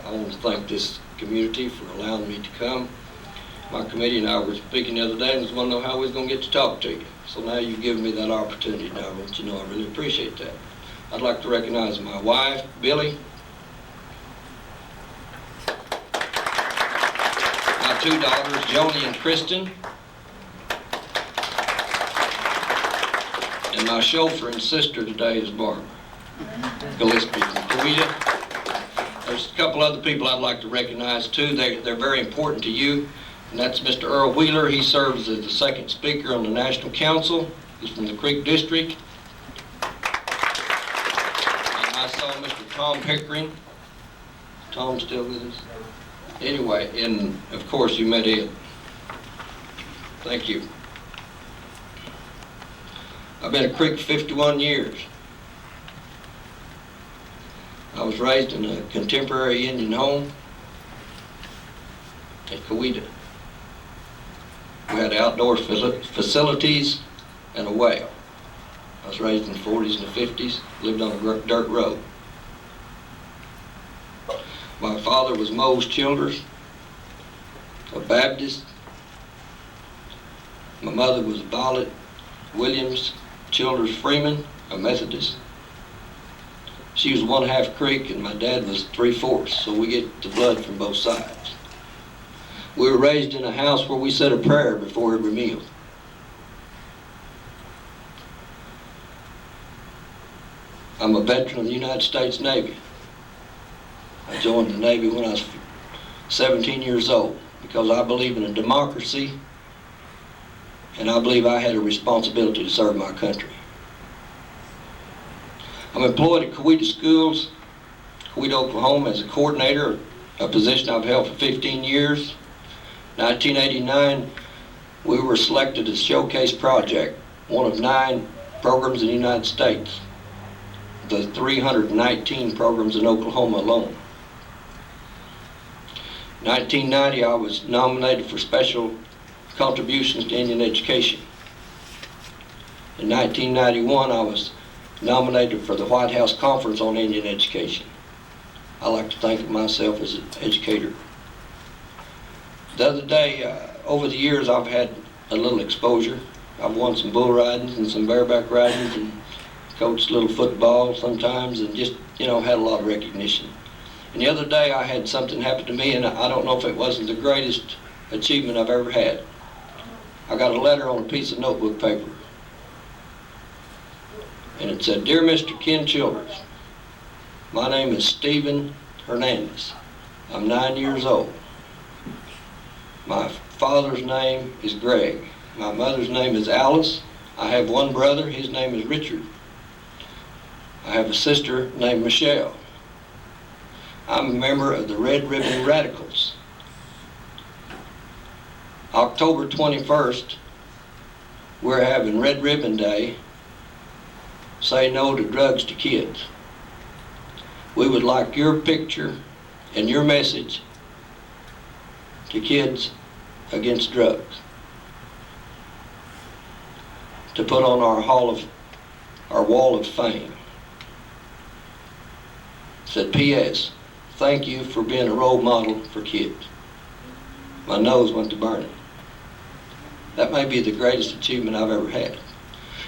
I want to thank this community for allowing me to come. My committee and I were speaking the other day and just want to know how we was going to get to talk to you. So now you've given me that opportunity, and I want you to know I really appreciate that. I'd like to recognize my wife, Billy, my two daughters, Joni and Kristen, and my chauffeur and sister today is Barbara Gillespie from Coweta. There's a couple other people I'd like to recognize too. They're very important to you, and that's Mr. Earl Wheeler. He serves as the second speaker on the National Council. He's from the Creek District. And I saw Mr. Tom Pickering. Tom's still with us? Anyway, and of course you met Ed. Thank you. I've been at Creek 51 years. I was raised in a contemporary Indian home at Coweta. We had outdoor facilities and a well. I was raised in the 40s and the 50s, lived on a dirt road. My father was Mose Childers, a Baptist. My mother was Violet Williams Childers Freeman, a Methodist. She was 1/2 Creek and my dad was 3/4, so we get the blood from both sides. We were raised in a house where we said a prayer before every meal. I'm a veteran of the United States Navy. I joined the Navy when I was 17 years old because I believe in a democracy and I believe I had a responsibility to serve my country. I'm employed at Coweta Schools, Coweta, Oklahoma as a coordinator, a position I've held for 15 years. 1989, we were selected as Showcase Project, one of 9 programs in the United States, the 319 programs in Oklahoma alone. 1990, I was nominated for special contributions to Indian education. In 1991, I was nominated for the White House Conference on Indian Education. I like to think of myself as an educator. The other day, over the years, I've had a little exposure. I've won some bull ridings and some bareback ridings and coached little football sometimes and just, had a lot of recognition. And the other day, I had something happen to me, and I don't know if it wasn't the greatest achievement I've ever had. I got a letter on a piece of notebook paper. And it said, "Dear Mr. Ken Childers, my name is Stephen Hernandez. I'm 9 years old. My father's name is Greg. My mother's name is Alice. I have one brother, his name is Richard. I have a sister named Michelle. I'm a member of the Red Ribbon Radicals. October 21st, we're having Red Ribbon Day. Say no to drugs to kids. We would like your picture and your message to kids against drugs. to put on our wall of fame. It said, P.S. Thank you for being a role model for kids. My nose went to burning. That may be the greatest achievement I've ever had.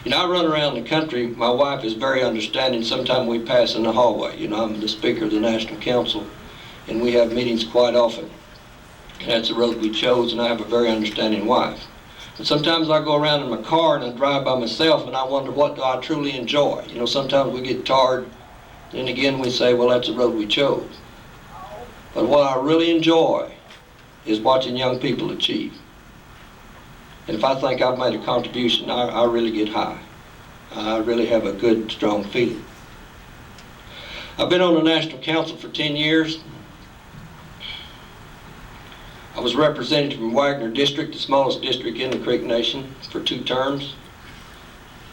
You know, I run around the country. My wife is very understanding. Sometimes we pass in the hallway. You know, I'm the Speaker of the National Council, and we have meetings quite often. And that's the road we chose, and I have a very understanding wife. But sometimes I go around in my car and I drive by myself, and I wonder, what do I truly enjoy? You know, sometimes we get tired, and again we say, well, that's the road we chose. But what I really enjoy is watching young people achieve. And if I think I've made a contribution, I really get high. I really have a good, strong feeling. I've been on the National Council for 10 years. I was representative from Wagner District, the smallest district in the Creek Nation, for 2 terms.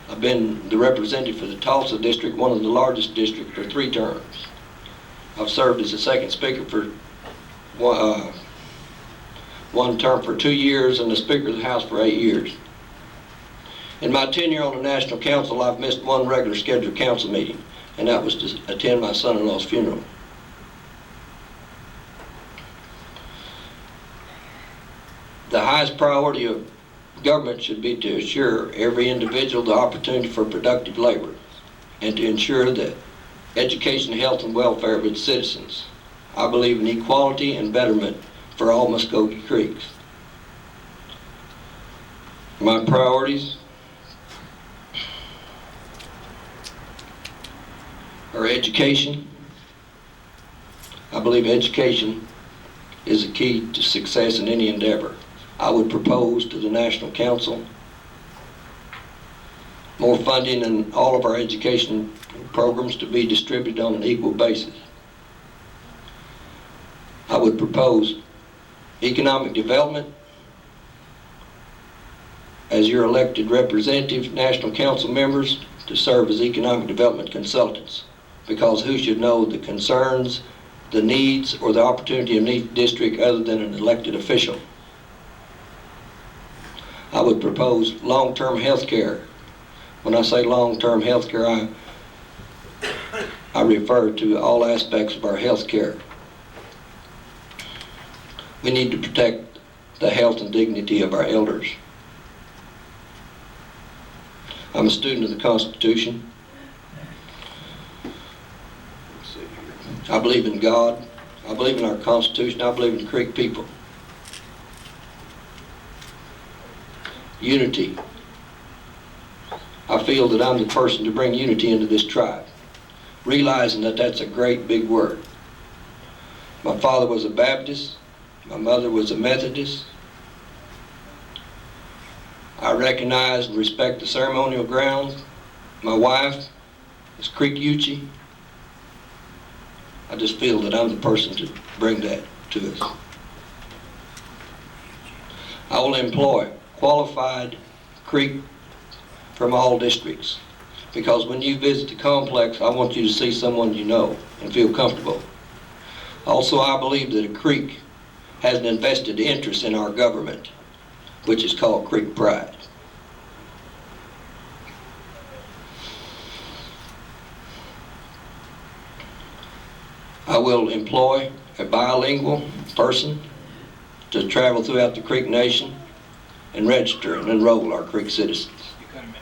I've been the representative for the Tulsa District, one of the largest districts, for 3 terms. I've served as the second speaker for one term for 2 years, and the Speaker of the House for 8 years. In my tenure on the National Council, I've missed 1 regular scheduled council meeting, and that was to attend my son-in-law's funeral. The highest priority of government should be to assure every individual the opportunity for productive labor, and to ensure that education, health, and welfare of its citizens. I believe in equality and betterment for all Muskogee Creeks. My priorities are education. I believe education is the key to success in any endeavor. I would propose to the National Council more funding in all of our education programs to be distributed on an equal basis. I would propose economic development. As your elected representative, National Council members, to serve as economic development consultants, because who should know the concerns, the needs, or the opportunity of each district other than an elected official? I would propose long-term health care. When I say long-term health care, I refer to all aspects of our health care. We need to protect the health and dignity of our elders. I'm a student of the Constitution. I believe in God. I believe in our Constitution. I believe in the Creek people. Unity. I feel that I'm the person to bring unity into this tribe, realizing that that's a great big word. My father was a Baptist. My mother was a Methodist. I recognize and respect the ceremonial grounds. My wife is Creek Yuchi. I just feel that I'm the person to bring that to us. I will employ qualified Creek from all districts, because when you visit the complex, I want you to see someone you know and feel comfortable. Also, I believe that a Creek has an invested interest in our government, which is called Creek Pride. I will employ a bilingual person to travel throughout the Creek Nation and register and enroll our Creek citizens.
You got a minute.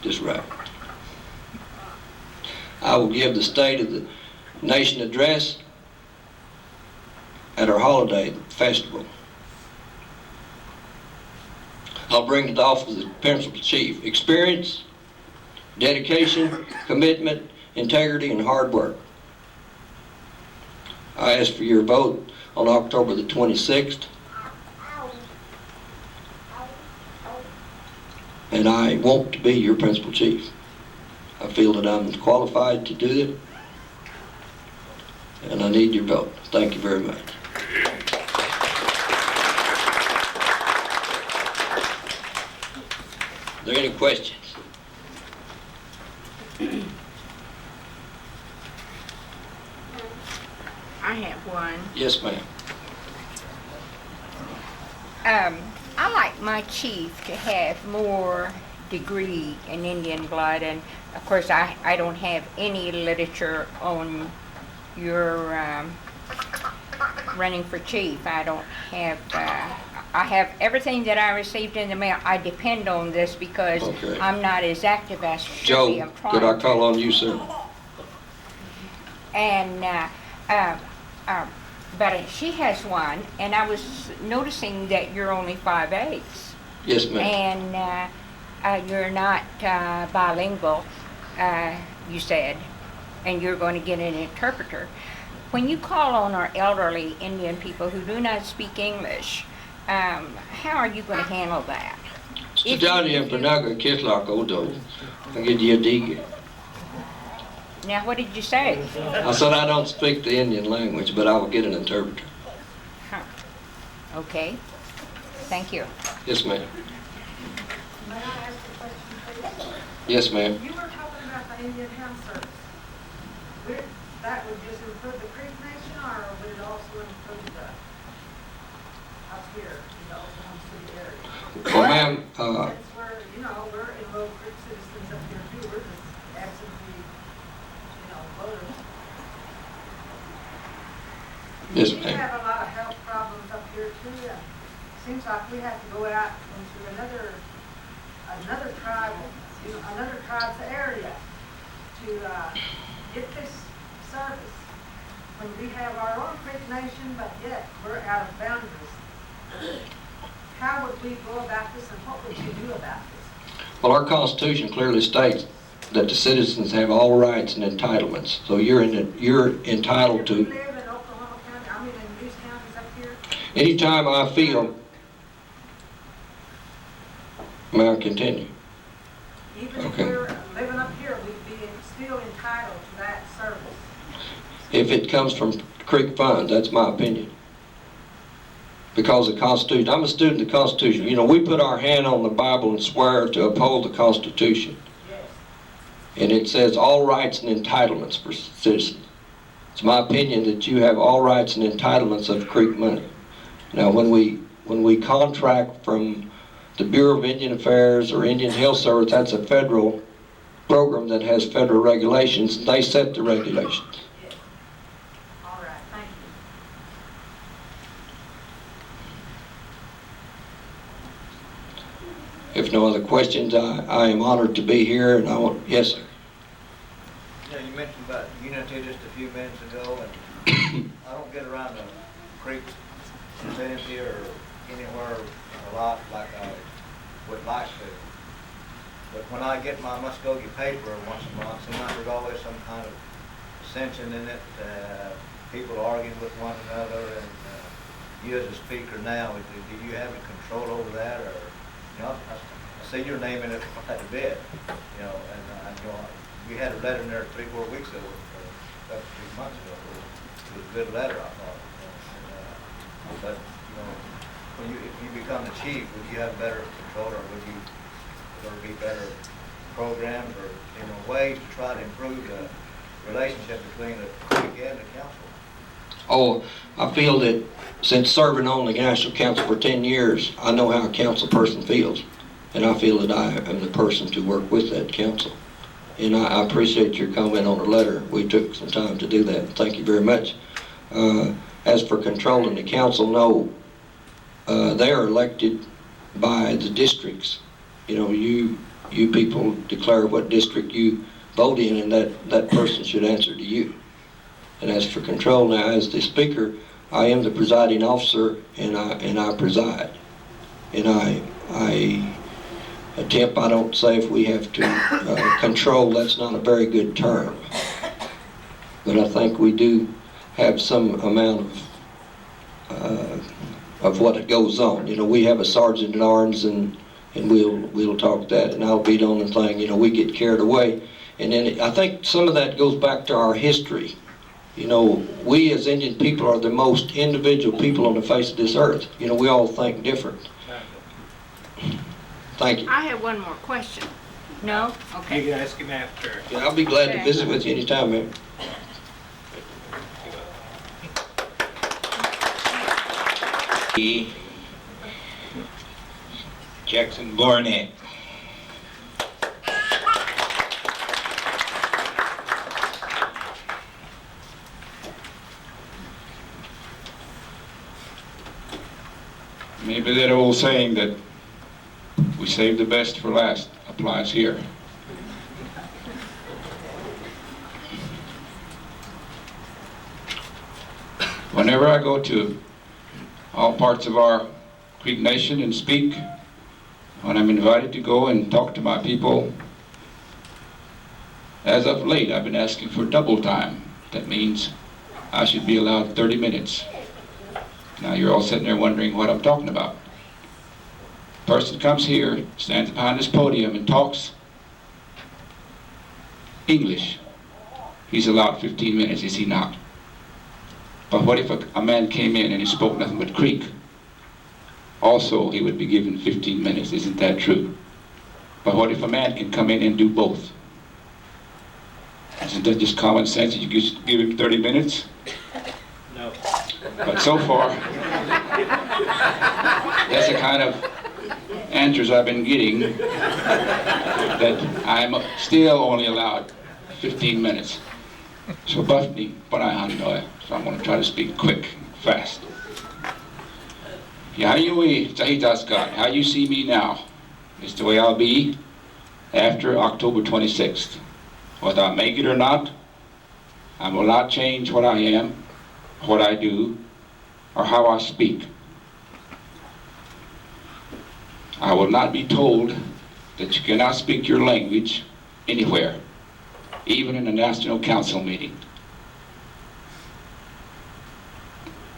Just right. I will give the State of the Nation address at our holiday festival. I'll bring to the office of the Principal Chief experience, dedication, commitment, integrity, and hard work. I ask for your vote on October the 26th. And I want to be your Principal Chief. I feel that I'm qualified to do it, and I need your vote. Thank you very much. Are there any questions?
I have one.
Yes, ma'am.
I like my chief to have more degree in Indian blood, and of course I don't have any literature on your running for chief. I don't have, I have everything that I received in the mail. I depend on this because
Okay.
I'm not as active as I should be.
Joe,
I'm trying
could I
to.
call on you, sir?
And, but she has one, and I was noticing that you're only 5'8".
Yes, ma'am.
And you're not bilingual, you said, and you're going to get an interpreter. When you call on our elderly Indian people who do not speak English, how are you going to handle that?
Stadani and Panaga Kislak Odo. I get you a diga.
Now, what did you say?
I said I don't speak the Indian language, but I will get an interpreter.
Huh. Okay. Thank you.
Yes, ma'am.
May I ask a question, please?
Yes, ma'am.
You were talking about the Indian House Service. That would just include the Creek Nation, or would it also include us here in the Oklahoma City area?
Well, ma'am,
Since we're enrolled Creek citizens up here too, we're just absentee, voters.
yes,
We
ma'am.
have a lot of health problems up here too. Seems like we have to go out into another tribe's area to get this service. When we have our own Creek Nation, but yet we're out of boundaries. How would we go about this, and what would you do about this?
Well, our Constitution clearly states that the citizens have all rights and entitlements. So you're entitled
If we
to,
live in Oklahoma County, in these counties up here,
anytime I feel, may I continue?
even
Okay.
if we're living up here, we'd be still entitled to that service.
If it comes from Creek funds, that's my opinion. Because the Constitution, I'm a student of the Constitution. We put our hand on the Bible and swear to uphold the Constitution.
Yes.
And it says all rights and entitlements for citizens. It's my opinion that you have all rights and entitlements of Creek money. Now, when we contract from the Bureau of Indian Affairs or Indian Health Service, that's a federal program that has federal regulations, and they set the regulations.
Yes. All right, thank you.
If no other questions, I am honored to be here, and yes, sir.
You mentioned about unity just a few minutes ago, and I don't get around the creek vicinity or anywhere a lot like I would like to. But when I get my Muskogee paper once a month, it seems like there's always some kind of dissension in it, people arguing with one another, and you as a speaker now, do you have any control over that, or, I see your name in it quite a bit, you had a letter in there 3-4 weeks ago, or 3 months ago. It was a good letter, I thought. But if you become the chief, would you have better control, or would there be better programs or ways to try to improve the relationship between the creek and the council?
Oh, I feel that since serving on the National Council for 10 years, I know how a council person feels. And I feel that I am the person to work with that council. And I appreciate your comment on the letter. We took some time to do that. Thank you very much. As for controlling the council, no. They are elected by the districts. You people declare what district you vote in, and that person should answer to you. And as for control, now as the speaker, I am the presiding officer, and I preside. And I attempt, I don't say if we have to control, that's not a very good term. But I think we do have some amount of what goes on. We have a sergeant at arms, and we'll talk that, and I'll beat on the thing. We get carried away. And then I think some of that goes back to our history. We as Indian people are the most individual people on the face of this earth. We all think different. Thank you.
I have one more question. No? Okay.
You can ask him after.
Yeah, I'll be glad to visit with you anytime, ma'am.
Jackson Barnett.
Maybe that old saying that we save the best for last applies here. Whenever I go to all parts of our Creek Nation and speak, when I'm invited to go and talk to my people, as of late I've been asking for double time. That means I should be allowed 30 minutes. Now you're all sitting there wondering what I'm talking about. Person comes here, stands behind this podium and talks English. He's allowed 15 minutes, is he not? But what if a man came in and he spoke nothing but Creek? Also, he would be given 15 minutes, isn't that true? But what if a man can come in and do both? Isn't that just common sense that you just give him 30 minutes?
No.
But so far, that's the kind of answers I've been getting, that I'm still only allowed 15 minutes. So Buffy, but so I'm going to try to speak quick, fast. How you see me now is the way I'll be after October 26th. Whether I make it or not, I will not change what I am, what I do, or how I speak. I will not be told that you cannot speak your language anywhere, even in a National Council meeting.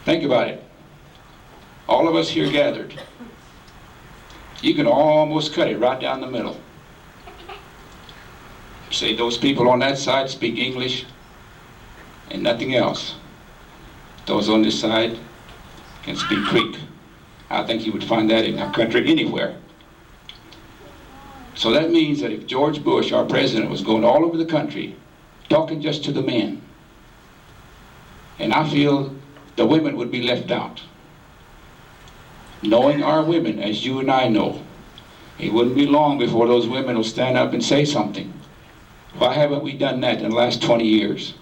Think about it. All of us here gathered. You can almost cut it right down the middle. Say those people on that side speak English and nothing else. Those on this side can speak Creek. I think you would find that in our country anywhere. So that means that if George Bush, our president, was going all over the country, talking just to the men, and I feel the women would be left out. Knowing our women, as you and I know, it wouldn't be long before those women will stand up and say something. Why haven't we done that in the last 20 years?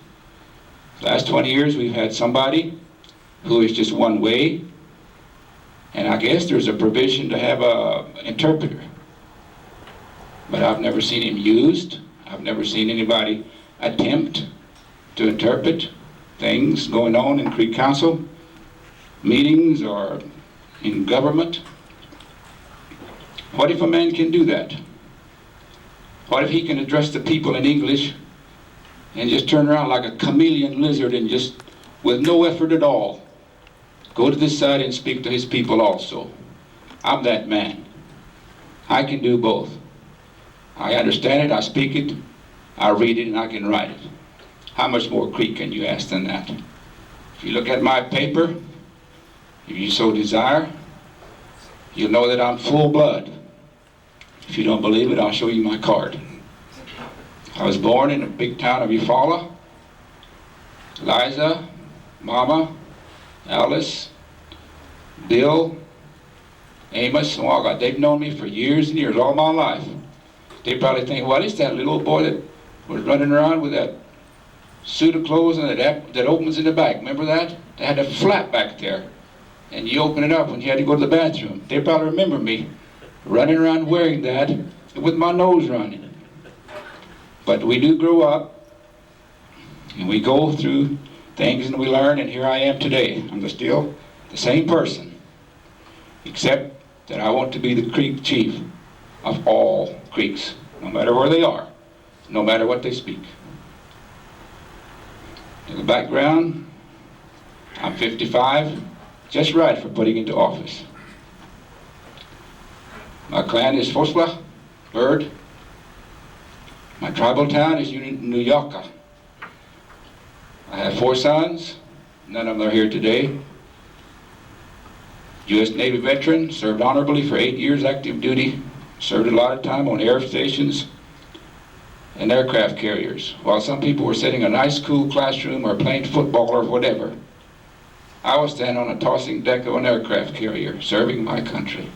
The last 20 years we've had somebody who is just one way, and I guess there's a provision to have an interpreter. But I've never seen him used. I've never seen anybody attempt to interpret things going on in Creek Council meetings or in government. What if a man can do that? What if he can address the people in English and just turn around like a chameleon lizard and just, with no effort at all, go to this side and speak to his people also? I'm that man. I can do both. I understand it, I speak it, I read it, and I can write it. How much more Creek can you ask than that? If you look at my paper, if you so desire, you'll know that I'm full blood. If you don't believe it, I'll show you my card. I was born in the big town of Eufaula. Liza, Mama, Alice, Bill, Amos, and all that. They've known me for years and years, all my life. They probably think, well, it's that little boy that was running around with that suit of clothes and that opens in the back. Remember that? They had a flap back there. And you open it up when you had to go to the bathroom. They probably remember me running around wearing that with my nose running. But we do grow up and we go through things and we learn, and here I am today. I'm still the same person, except that I want to be the Creek chief of all Creeks, no matter where they are, no matter what they speak. In the background, I'm 55, just right for putting into office. My clan is Fosla, Bird. My tribal town is Nuyaka. I have 4 sons, none of them are here today. U.S. Navy veteran, served honorably for 8 years active duty, served a lot of time on air stations and aircraft carriers. While some people were sitting in a nice cool classroom or playing football or whatever, I was standing on a tossing deck of an aircraft carrier, serving my country.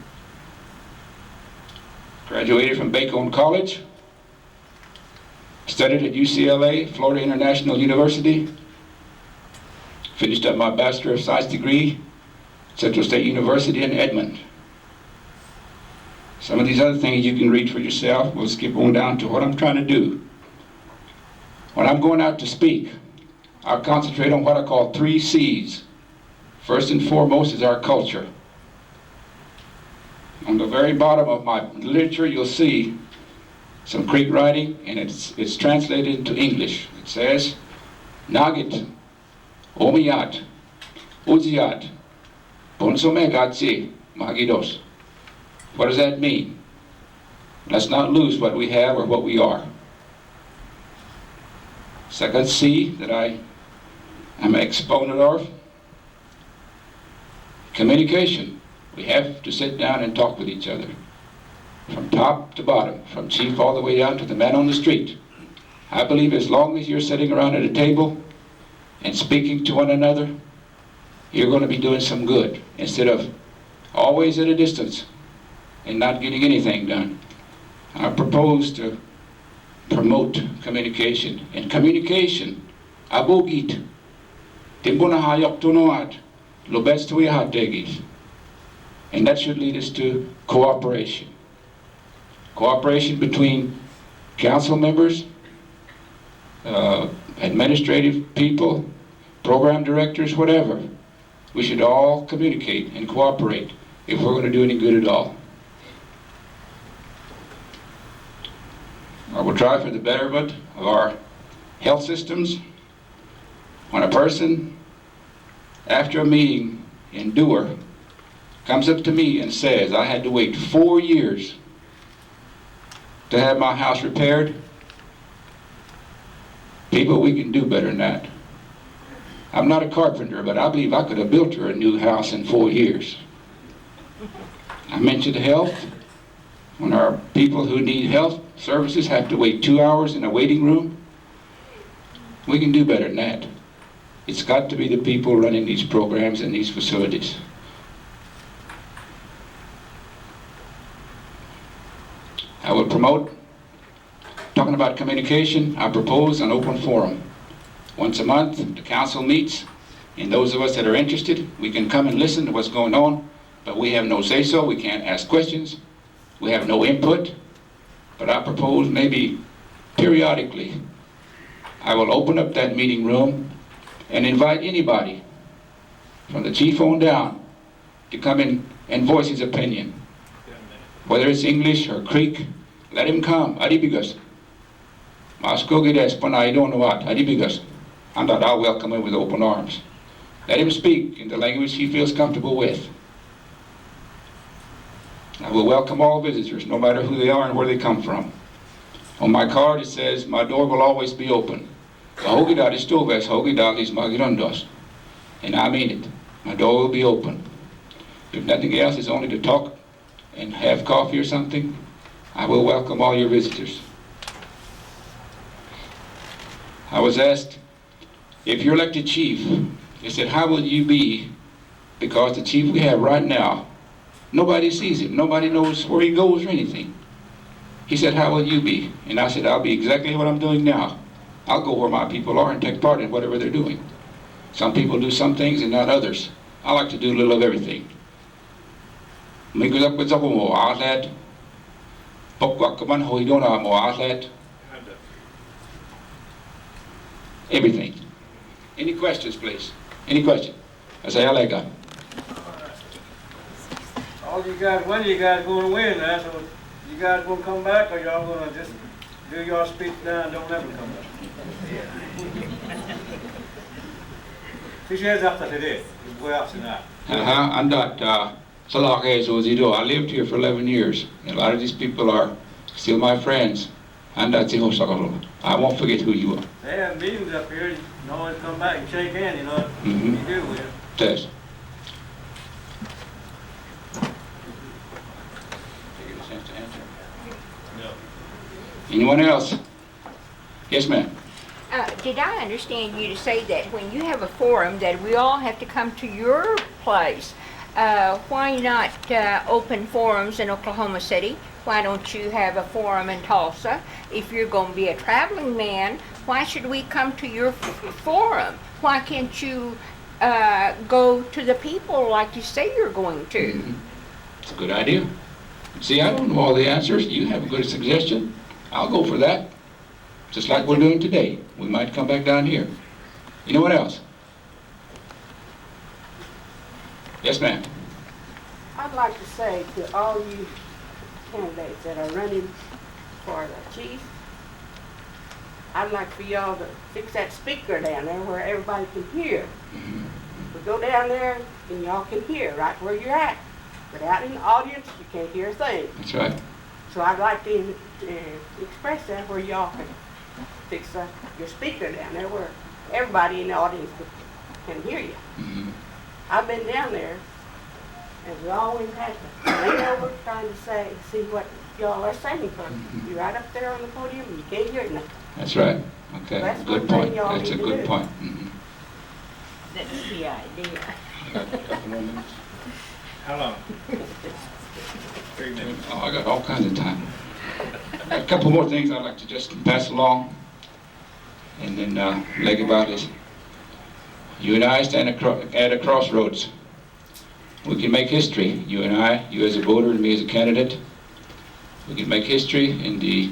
Graduated from Bacone College. Studied at UCLA, Florida International University. Finished up my Bachelor of Science degree, Central State University in Edmond. Some of these other things you can read for yourself. We'll skip on down to what I'm trying to do. When I'm going out to speak, I'll concentrate on what I call 3 C's. First and foremost is our culture. On the very bottom of my literature, you'll see some Creek writing, and it's translated into English. It says, Nagit, Omiyat, Uziat, Ponsomegatsi, Magidos. What does that mean? Let's not lose what we have or what we are. Second C that I am an exponent of, communication. We have to sit down and talk with each other. From top to bottom, from chief all the way down to the man on the street. I believe as long as you're sitting around at a table and speaking to one another, you're going to be doing some good, instead of always at a distance and not getting anything done. I propose to promote communication. And communication, abogit, timbunahayok tunuat, lobets tuyahategis. And that should lead us to cooperation. Cooperation between council members, administrative people, program directors, whatever. We should all communicate and cooperate if we're going to do any good at all. I will try for the betterment of our health systems. When a person, after a meeting in Dewar, comes up to me and says, I had to wait 4 years to have my house repaired, people, we can do better than that. I'm not a carpenter, but I believe I could have built her a new house in 4 years. I mentioned health. When our people who need health services have to wait 2 hours in a waiting room, we can do better than that. It's got to be the people running these programs and these facilities. I will promote, talking about communication, I propose an open forum. Once a month, the council meets, and those of us that are interested, we can come and listen to what's going on, but we have no say-so, we can't ask questions, we have no input. But I propose maybe periodically, I will open up that meeting room and invite anybody, from the chief on down, to come in and voice his opinion. Whether it's English or Creek, let him come. Adibigas. Maskogides panaidonuat. Adibigas. And that I'll welcome him with open arms. Let him speak in the language he feels comfortable with. I will welcome all visitors, no matter who they are and where they come from. On my card it says, my door will always be open. And I mean it. My door will be open. If nothing else is only to talk and have coffee or something, I will welcome all your visitors. I was asked, if you're elected chief, they said, how will you be? Because the chief we have right now, nobody sees him, nobody knows where he goes or anything. He said, how will you be? And I said, I'll be exactly what I'm doing now. I'll go where my people are and take part in whatever they're doing. Some people do some things and not others. I like to do a little of everything. Everything. Any questions, please? Any question? I say, Alega.
All you guys, when are you guys going to win? Now? So you guys going to come back, or y'all going to just do your speech now and don't ever come back? Fish after today. Go out tonight.
I'm not I lived here for 11 years. And a lot of these people are still my friends. I won't forget who you are.
They have meetings up here. You can always come back and shake hands, you know.
Mm-hmm.
You do with.
Yes. Anyone else? Yes, ma'am.
Did I understand you to say that when you have a forum that we all have to come to your place? Why not open forums in Oklahoma City why don't you have a forum in Tulsa? If you're going to be a traveling man, why should we come to your forum? Why can't you go to the people like you say you're going to?
It's a good idea. See, I don't know all the answers. You have a good suggestion. I'll go for that. Just like we're doing today. We might come back down here. Anyone else? Yes, ma'am.
I'd like to say to all you candidates that are running for the chief, I'd like for y'all to fix that speaker down there where everybody can hear. We go down there and y'all can hear right where you're at. But out in the audience, you can't hear a thing.
That's right.
So I'd like to express that where y'all can fix your speaker down there where everybody in the audience can hear you. I've been down there, and we always have to lean over trying to see what y'all are saying, because you're right up there on the podium and you can't hear nothing.
That's right. Okay.
That's
Good
one
point.
thing y'all
That's a
need to
good
do.
point.
That's the idea.
How long? 3 minutes.
Oh, I got all kinds of time. A couple more things I'd like to just pass along, and then leg about this. You and I stand at a crossroads. We can make history. You and I, you as a voter and me as a candidate. We can make history in the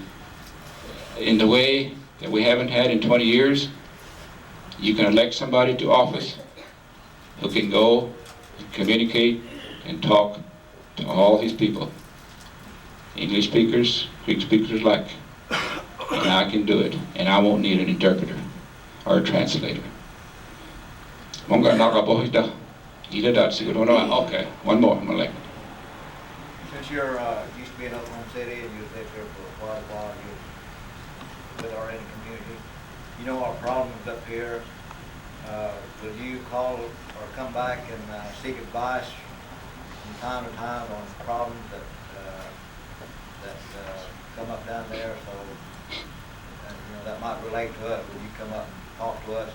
way that we haven't had in 20 years. You can elect somebody to office who can go and communicate and talk to all his people. English speakers, Greek speakers alike. And I can do it. And I won't need an interpreter or a translator. Okay, one more. I'm gonna
Since you're, used to be in Oklahoma City and you lived there for quite a while, you with our Indian community, you know our problems up here. Will you call or come back and seek advice from time to time on problems that come up down there? So that might relate to us. Will you come up and talk to us,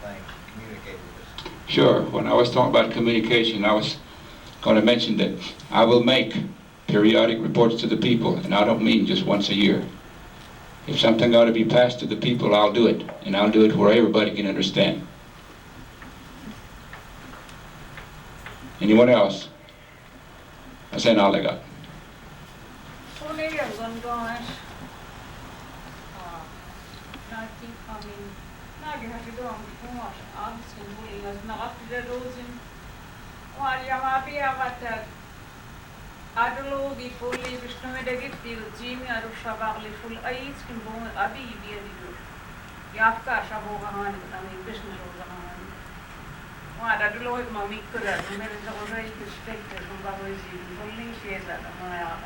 things, communicate with us?
Sure. When I was talking about communication, I was going to mention that I will make periodic reports to the people, and I don't mean just once a year. If something ought to be passed to the people, I'll do it, and I'll do it where everybody can understand. Anyone else? That's all I got.
Adologi fulli Vishnumedagitti Jimi Arushavali full Ais can go Abi Biadidu. Yafka Shabohan, I mean business Rosahan. What Adolo Mamikura, and there is already perspective from Babazi, fully shares at the Maya.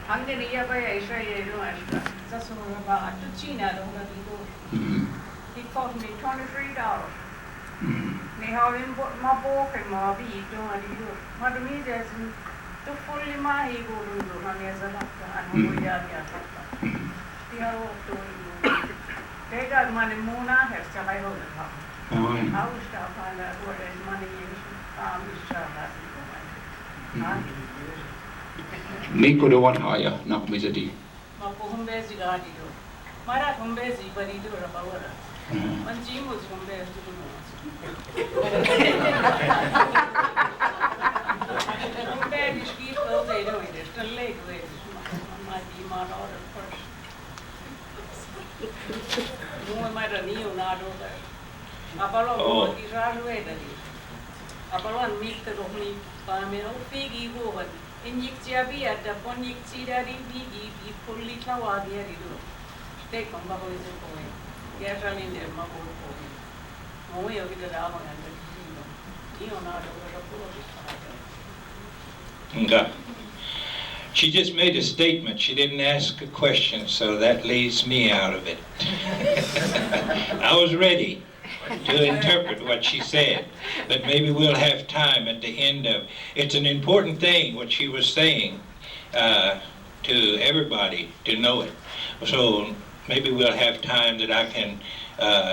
Hungary by Aisha Yedu, Zasova to China, he cost me $23. Ni har maboke mabi do madumi des to fully mahi go do maneza lakta anu ya ti har to they got money muna has to I hold it up how stop on that what is money is shot
Nico the one higher, not Mizadi.
Mapumbezi gadi do Mara Humbezi bari do rabawara one gym was Humbezi to do
Okay. She just made a statement. She didn't ask a question, so that leaves me out of it. I was ready to interpret what she said, but maybe we'll have time at the end of. It's an important thing what she was saying to everybody to know it. So maybe we'll have time that I can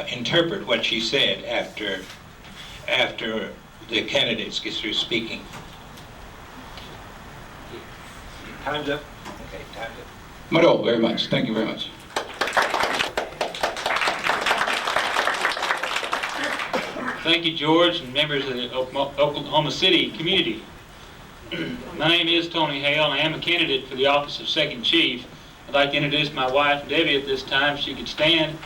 interpret what she said after the candidates get through speaking.
Time's up. Okay, time's up.
Mado, very much. Thank you very much.
Thank you, George, and members of the Oklahoma City community. My name is Tony Hale, and I am a candidate for the office of Second Chief. I'd like to introduce my wife, Debbie, at this time. She could stand.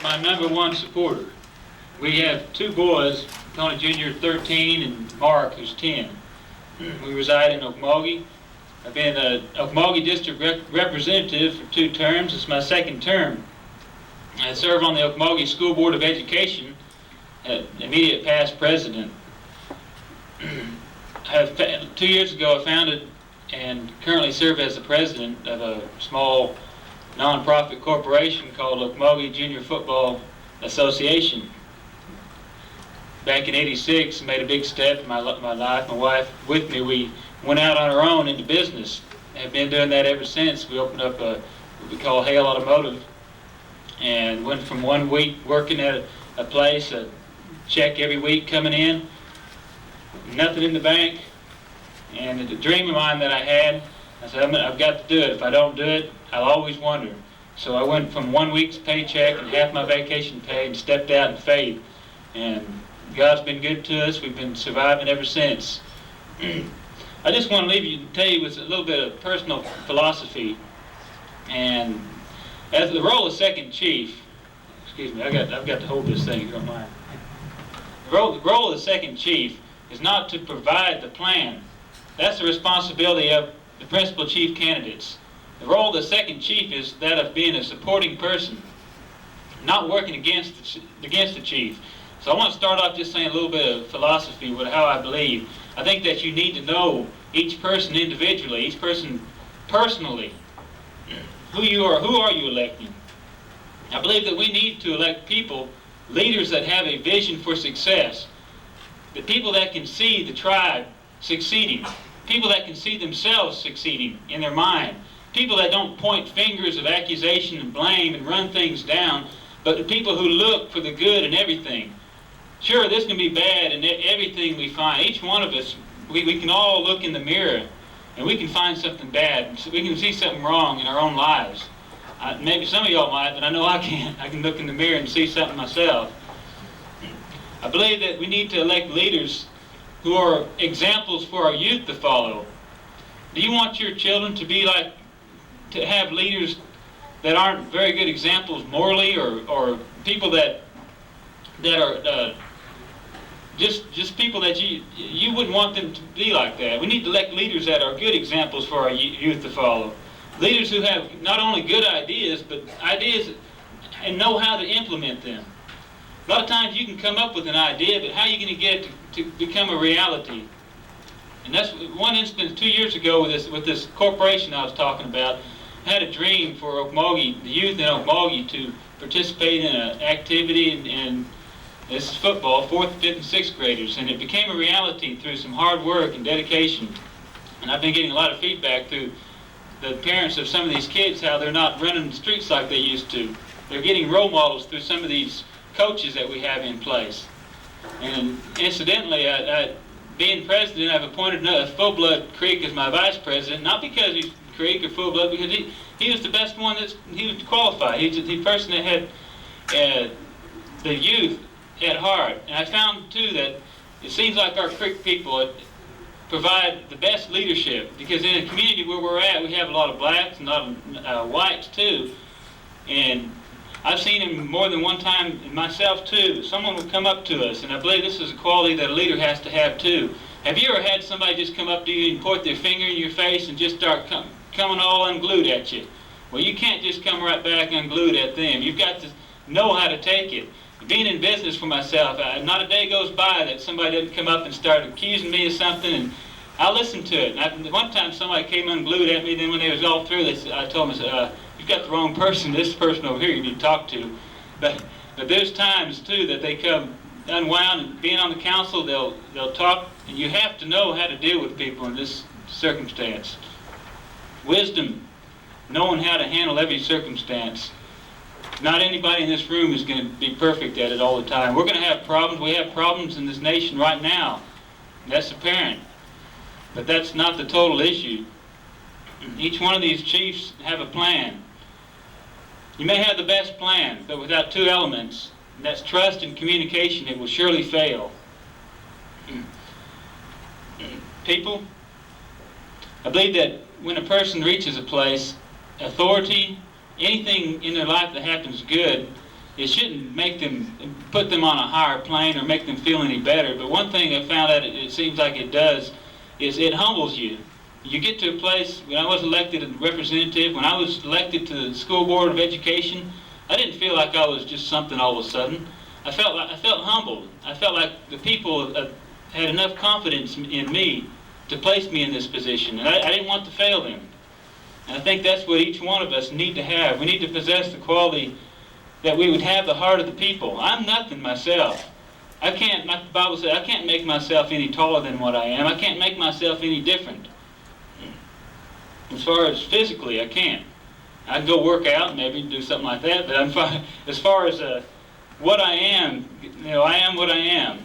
My number one supporter. We have two boys, Tony Jr., 13, and Mark, who's 10. We reside in Okmulgee. I've been an Okmulgee District representative for 2 terms. It's my 2nd term. I serve on the Okmulgee School Board of Education, immediate past president. 2 years ago I founded and currently serve as the president of a small non-profit corporation called Okmulgee Junior Football Association. Back in '86, made a big step in my life. My wife with me, we went out on our own into business. Have been doing that ever since. We opened up what we call Hale Automotive, and went from 1 week working at a place, a check every week coming in, nothing in the bank, and the dream of mine that I had, I said, I've got to do it. If I don't do it, I'll always wonder. So I went from 1 week's paycheck and half my vacation pay and stepped out in faith. And God's been good to us. We've been surviving ever since. I just want to tell you with a little bit of personal philosophy. And as the role of Second Chief, excuse me, I've got to hold this thing if you don't mind. The role of the Second Chief is not to provide the plan. That's the responsibility of the principal chief candidates. The role of the Second Chief is that of being a supporting person, not working against the chief. So I want to start off just saying a little bit of philosophy with how I believe. I think that you need to know each person individually, each person personally, who are you electing? I believe that we need to elect people, leaders that have a vision for success, the people that can see the tribe succeeding, people that can see themselves succeeding in their mind, people that don't point fingers of accusation and blame and run things down, but the people who look for the good in everything. Sure, this can be bad in everything we find. Each one of us, we can all look in the mirror and we can find something bad. We can see something wrong in our own lives. Maybe some of y'all might, but I know I can't. I can look in the mirror and see something myself. I believe that we need to elect leaders who are examples for our youth to follow. Do you want your children to have leaders that aren't very good examples morally, or people that are just people that you wouldn't want them to be like that? We need to elect leaders that are good examples for our youth to follow. Leaders who have not only good ideas, but ideas and know how to implement them. A lot of times you can come up with an idea, but how are you going to get it to become a reality? And that's one instance 2 years ago with this corporation I was talking about. I had a dream for Okmulgee, the youth in Okmulgee, to participate in an activity in this is football, 4th, 5th, and 6th graders, and it became a reality through some hard work and dedication. And I've been getting a lot of feedback through the parents of some of these kids, how they're not running the streets like they used to. They're getting role models through some of these coaches that we have in place. And incidentally, being president, I've appointed Full-Blood Creek as my vice president, not because he's Creek or Full-Blood, because he was the best one, he was qualified. He's the person that had the youth at heart. And I found too that it seems like our Creek people provide the best leadership, because in a community where we're at, we have a lot of blacks and a lot of whites too. And I've seen him more than one time, and myself too. Someone will come up to us, and I believe this is a quality that a leader has to have too. Have you ever had somebody just come up to you and point their finger in your face and just start coming all unglued at you? Well, you can't just come right back unglued at them. You've got to know how to take it. Being in business for myself, not a day goes by that somebody doesn't come up and start accusing me of something, and I listen to it. And one time somebody came unglued at me, then when they was all through, I told them, you've got the wrong person. This person over here you need to talk to. But there's times too that they come unwound, and being on the council, they'll talk, and you have to know how to deal with people in this circumstance. Wisdom, knowing how to handle every circumstance. Not anybody in this room is going to be perfect at it all the time. We're going to have problems. We have problems in this nation right now. That's apparent.
but that's not the total issue. Each one of these chiefs have a plan. You may have the best plan, but without two elements, and that's trust and communication, it will surely fail. People, I believe that when a person reaches a place, authority, anything in their life that happens good, it shouldn't make them, put them on a higher plane or make them feel any better. But one thing I found out it seems like it does is it humbles you. You get to a place, when I was elected a representative, when I was elected to the School Board of Education, I didn't feel like I was just something all of a sudden. I felt humbled. I felt like the people had enough confidence in me to place me in this position, and I didn't want to fail them. And I think that's what each one of us need to have. We need to possess the quality that we would have the heart of the people. I'm nothing myself. I can't, like the Bible says, I can't make myself any taller than what I am. I can't make myself any different. As far as physically, I can't. I'd go work out, maybe do something like that, but as far as what I am, I am what I am.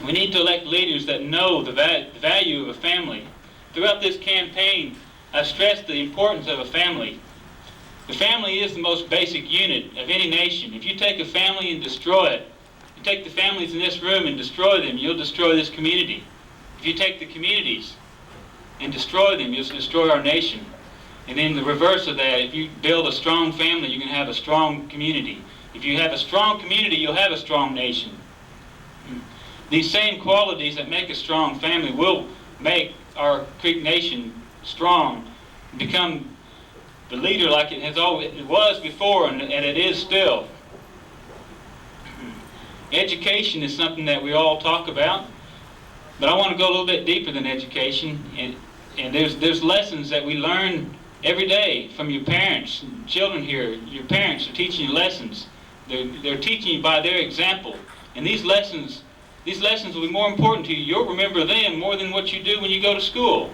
We need to elect leaders that know the value of a family. Throughout this campaign, I've stressed the importance of a family. The family is the most basic unit of any nation. If you take a family and destroy it, you take the families in this room and destroy them, you'll destroy this community. If you take the communities and destroy them, you'll destroy our nation. And then the reverse of that, if you build a strong family, you can have a strong community. If you have a strong community, you'll have a strong nation. These same qualities that make a strong family will make our Creek Nation strong, become the leader like it was before, and it is still. Education is something that we all talk about, but I want to go a little bit deeper than education, and there's lessons that we learn every day from your parents. Children here, your parents are teaching you lessons. They're teaching you by their example, and these lessons will be more important to you. You'll remember them more than what you do when you go to school,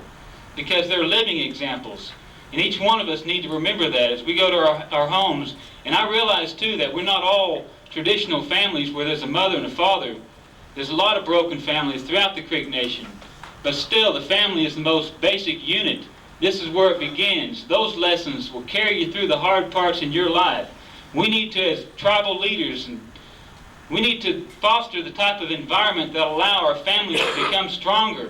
because they're living examples. And each one of us need to remember that as we go to our homes. And I realize, too, that we're not all traditional families where there's a mother and a father. There's a lot of broken families throughout the Creek Nation. But still, the family is the most basic unit. This is where it begins. Those lessons will carry you through the hard parts in your life. We need to, as tribal leaders, we need to foster the type of environment that will allow our families to become stronger,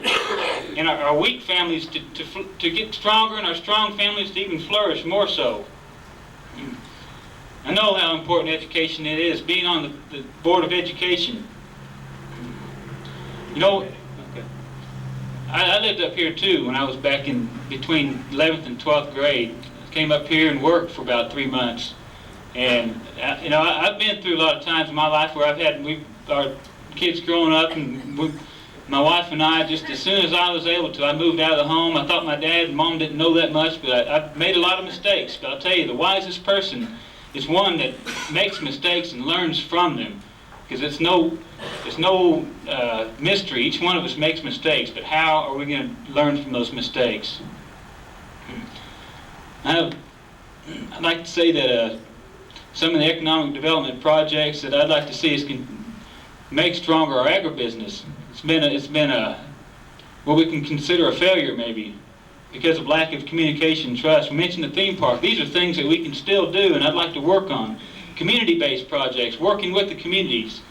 and our weak families to get stronger, and our strong families to even flourish more so. I know how important education it is, being on the Board of Education. I lived up here too when I was back in between 11th and 12th grade. I came up here and worked for about 3 months. And, I've been through a lot of times in my life where our kids growing up, and my wife and I, just as soon as I was able to, I moved out of the home. I thought my dad and mom didn't know that much, but I made a lot of mistakes. But I'll tell you, the wisest person is one that makes mistakes and learns from them. Because it's no mystery. Each one of us makes mistakes, but how are we going to learn from those mistakes? I'd like to say that some of the economic development projects that I'd like to see us make stronger our agribusiness. It's been what we can consider a failure maybe because of lack of communication and trust. We mentioned the theme park. These are things that we can still do, and I'd like to work on. Community-based projects, working with the communities.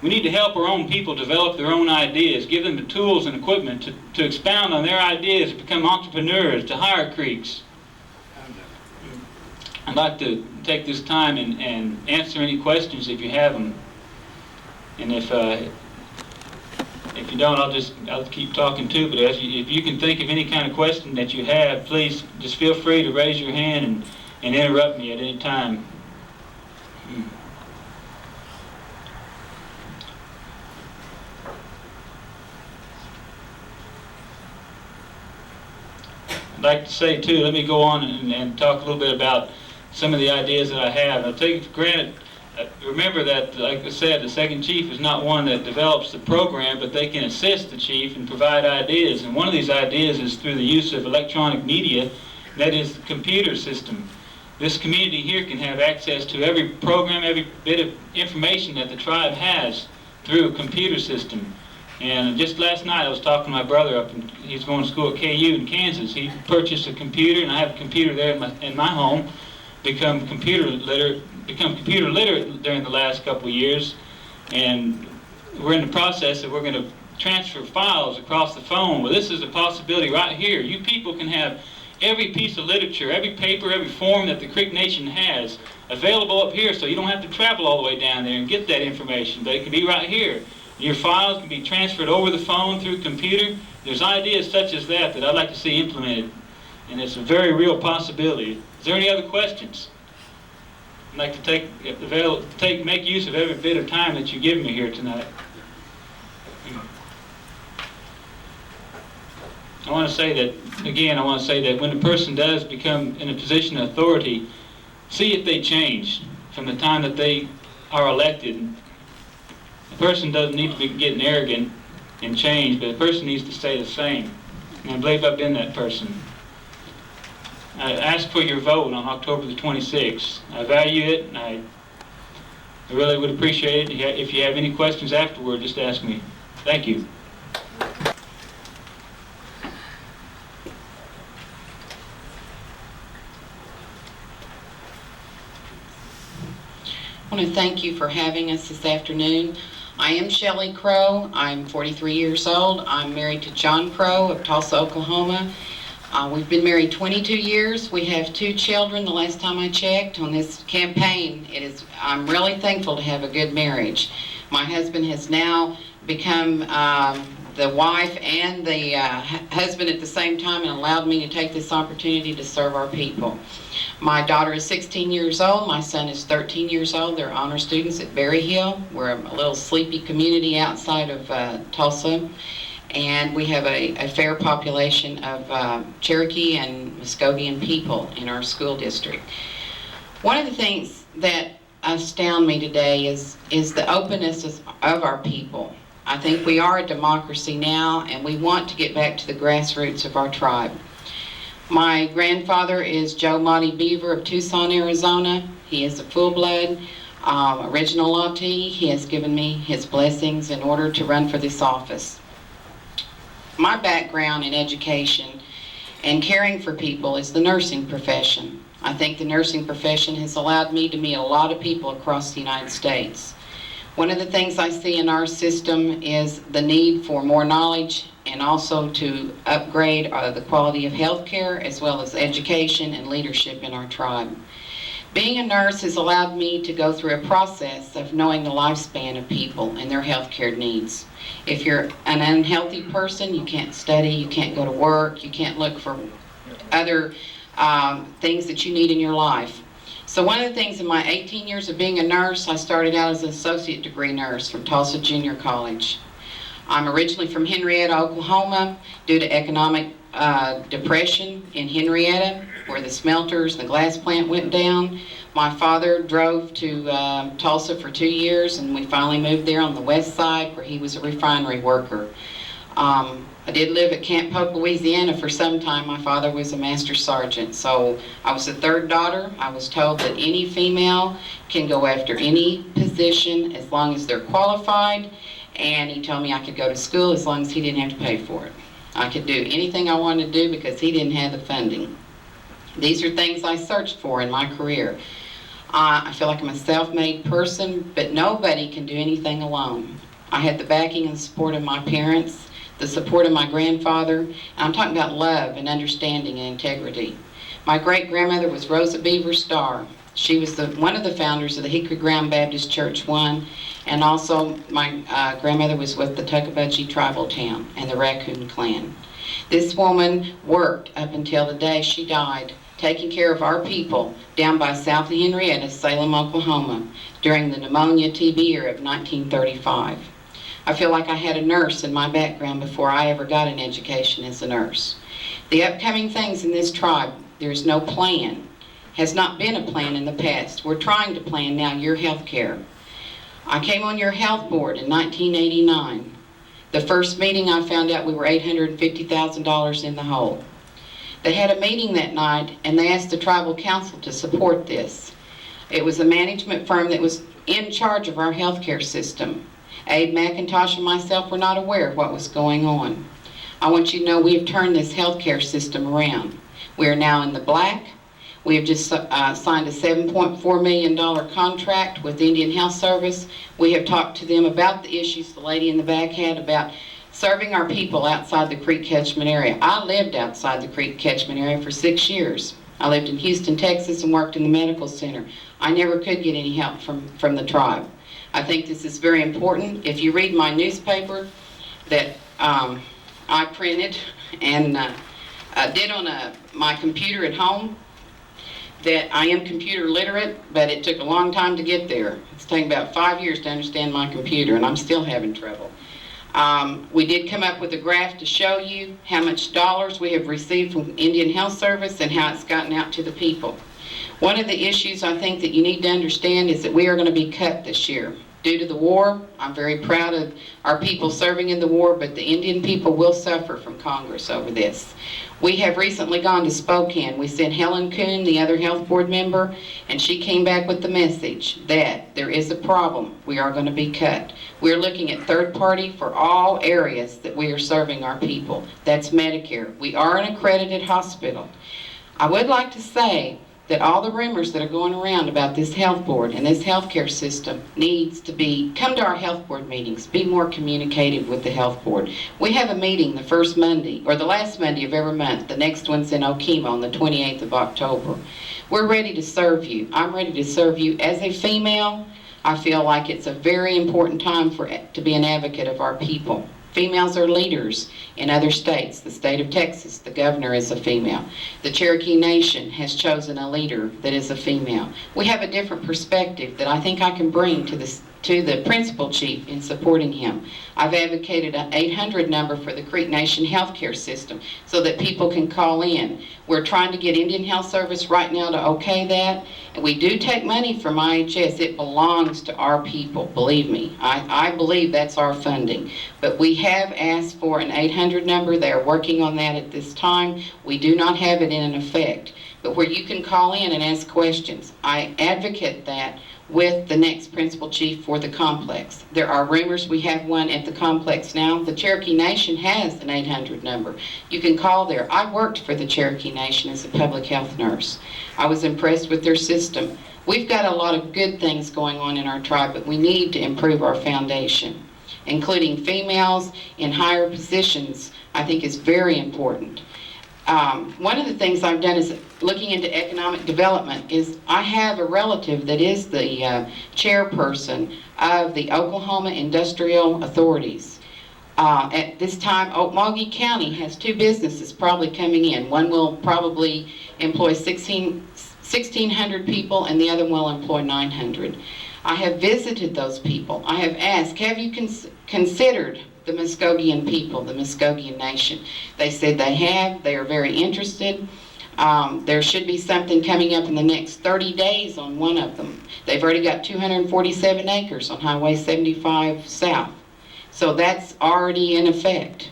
We need to help our own people develop their own ideas, give them the tools and equipment to expound on their ideas, become entrepreneurs, to hire creeks. I'd like to take this time and answer any questions if you have them. And if you don't, I'll keep talking too. But if you can think of any kind of question that you have, please just feel free to raise your hand and interrupt me at any time. I'd like to say too, let me go on and talk a little bit about some of the ideas that I have. I'll take it for granted, remember that, like I said, the second chief is not one that develops the program, but they can assist the chief and provide ideas. And one of these ideas is through the use of electronic media, that is the computer system. This community here can have access to every program, every bit of information that the tribe has through a computer system. And just last night I was talking to my brother up, and he's going to school at KU in Kansas. He purchased a computer, and I have a computer there in my home. Become computer literate during the last couple of years, and we're in the process of we're going to transfer files across the phone. Well, this is a possibility right here. You people can have every piece of literature, every paper, every form that the Creek Nation has available up here, so you don't have to travel all the way down there and get that information, but it can be right here. Your files can be transferred over the phone through computer. There's ideas such as that I'd like to see implemented, and it's a very real possibility. Is there any other questions? I'd like to make use of every bit of time that you give me here tonight. I want to say that when a person does become in a position of authority, see if they change from the time that they are elected. The person doesn't need to be getting arrogant and change, but the person needs to stay the same. And I believe I've been that person. I ask for your vote on October the 26th. I value it, and I really would appreciate it. If you have any questions afterward, just ask me. Thank you.
I want to thank you for having us this afternoon. I am Shelley Crow. I'm 43 years old. I'm married to John Crow of Tulsa, Oklahoma. We've been married 22 years. We have 2 children the last time I checked. On this campaign, I'm really thankful to have a good marriage. My husband has now become the wife and the husband at the same time, and allowed me to take this opportunity to serve our people. My daughter is 16 years old. My son is 13 years old. They're honor students at Berry Hill. We're a little sleepy community outside of Tulsa, and we have a fair population of Cherokee and Muskogean people in our school district. One of the things that astound me today is the openness of our people. I think we are a democracy now, and we want to get back to the grassroots of our tribe. My grandfather is Joe Monty Beaver of Tucson, Arizona. He is a full-blood original Lautee. He has given me his blessings in order to run for this office. My background in education and caring for people is the nursing profession. I think the nursing profession has allowed me to meet a lot of people across the United States. One of the things I see in our system is the need for more knowledge and also to upgrade the quality of health care as well as education and leadership in our tribe. Being a nurse has allowed me to go through a process of knowing the lifespan of people and their health care needs. If you're an unhealthy person, you can't study, you can't go to work, you can't look for other things that you need in your life. So one of the things in my 18 years of being a nurse, I started out as an associate degree nurse from Tulsa Junior College. I'm originally from Henrietta, Oklahoma. Due to economic depression in Henrietta, where the smelters, the glass plant went down, my father drove to Tulsa for 2 years, and we finally moved there on the west side where he was a refinery worker. I did live at Camp Pope, Louisiana for some time. My father was a master sergeant, so I was the 3rd daughter. I was told that any female can go after any position as long as they're qualified, and he told me I could go to school as long as he didn't have to pay for it. I could do anything I wanted to do because he didn't have the funding. These are things I searched for in my career. I feel like I'm a self-made person, but nobody can do anything alone. I had the backing and support of my parents, the support of my grandfather, and I'm talking about love and understanding and integrity. My great-grandmother was Rosa Beaver Starr. She was one of the founders of the Hickory Ground Baptist Church 1, and also my grandmother was with the Tuckabudgee Tribal Town and the Raccoon Clan. This woman worked up until the day she died, taking care of our people down by south of Henrietta, Salem, Oklahoma, during the pneumonia TB year of 1935. I feel like I had a nurse in my background before I ever got an education as a nurse. The upcoming things in this tribe, there's no plan. Has not been a plan in the past. We're trying to plan now your health care. I came on your health board in 1989. The first meeting I found out we were $850,000 in the hole. They had a meeting that night and they asked the tribal council to support this. It was a management firm that was in charge of our healthcare system. Abe McIntosh and myself were not aware of what was going on. I want you to know we have turned this healthcare system around. We are now in the black. We have just signed a $7.4 million contract with Indian Health Service. We have talked to them about the issues the lady in the back had about serving our people outside the Creek catchment area. I lived outside the Creek catchment area for 6 years. I lived in Houston, Texas, and worked in the medical center. I never could get any help from the tribe. I think this is very important. If you read my newspaper that I printed and did on my computer at home, that I am computer literate, but it took a long time to get there. It's taken about 5 years to understand my computer, and I'm still having trouble. We did come up with a graph to show you how much dollars we have received from Indian Health Service and how it's gotten out to the people. One of the issues I think that you need to understand is that we are going to be cut this year. Due to the war, I'm very proud of our people serving in the war, but the Indian people will suffer from Congress over this. We have recently gone to Spokane. We sent Helen Kuhn, the other health board member, and she came back with the message that there is a problem. We are going to be cut. We're looking at third party for all areas that we are serving our people. That's Medicare. We are an accredited hospital. I would like to say that all the rumors that are going around about this health board and this healthcare system needs to come to our health board meetings, be more communicative with the health board. We have a meeting the first Monday, or the last Monday of every month. The next one's in Okemo on the 28th of October. We're ready to serve you. I'm ready to serve you. As a female, I feel like it's a very important time to be an advocate of our people. Females are leaders in other states. The state of Texas, the governor is a female. The Cherokee Nation has chosen a leader that is a female. We have a different perspective that I think I can bring to the principal chief in supporting him. I've advocated an 800 number for the Creek Nation healthcare system so that people can call in. We're trying to get Indian Health Service right now to okay that. And we do take money from IHS. It belongs to our people, believe me. I believe that's our funding. But we have asked for an 800 number. They are working on that at this time. We do not have it in effect. But where you can call in and ask questions, I advocate that with the next principal chief for the complex. There are rumors we have one at the complex now. The Cherokee Nation has an 800 number. You can call there. I worked for the Cherokee Nation as a public health nurse. I was impressed with their system. We've got a lot of good things going on in our tribe, but we need to improve our foundation. Including females in higher positions, I think is very important. One of the things I've done is looking into economic development is I have a relative that is the chairperson of the Oklahoma Industrial Authorities. At this time, Okmulgee County has 2 businesses probably coming in. One will probably employ 1,600 people and the other will employ 900. I have visited those people. I have asked, have you considered the Muskogean people, the Muskogean Nation? They said they have. They are very interested. There should be something coming up in the next 30 days on one of them. They've already got 247 acres on Highway 75 South. So that's already in effect.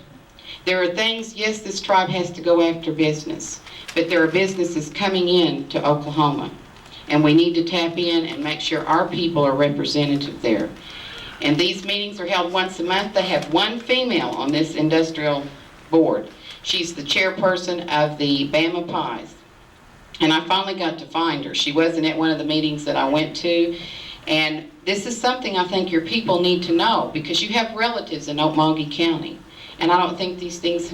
There are things, yes, this tribe has to go after business, but there are businesses coming in to Oklahoma. And we need to tap in and make sure our people are represented there. And these meetings are held once a month. They have one female on this industrial board. She's the chairperson of the Bama Pies. And I finally got to find her. She wasn't at one of the meetings that I went to. And this is something I think your people need to know, because you have relatives in Okmulgee County. And I don't think these things